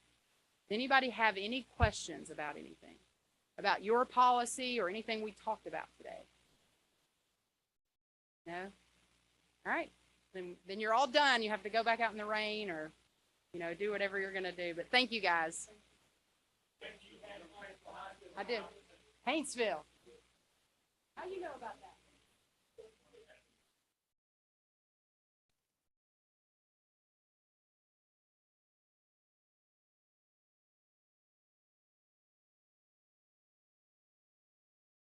Does anybody have any questions about anything? About your policy or anything we talked about today? No? All right. Then you're all done. You have to go back out in the rain or, do whatever you're going to do. But thank you, guys. I did. Haynesville. How do you know about that?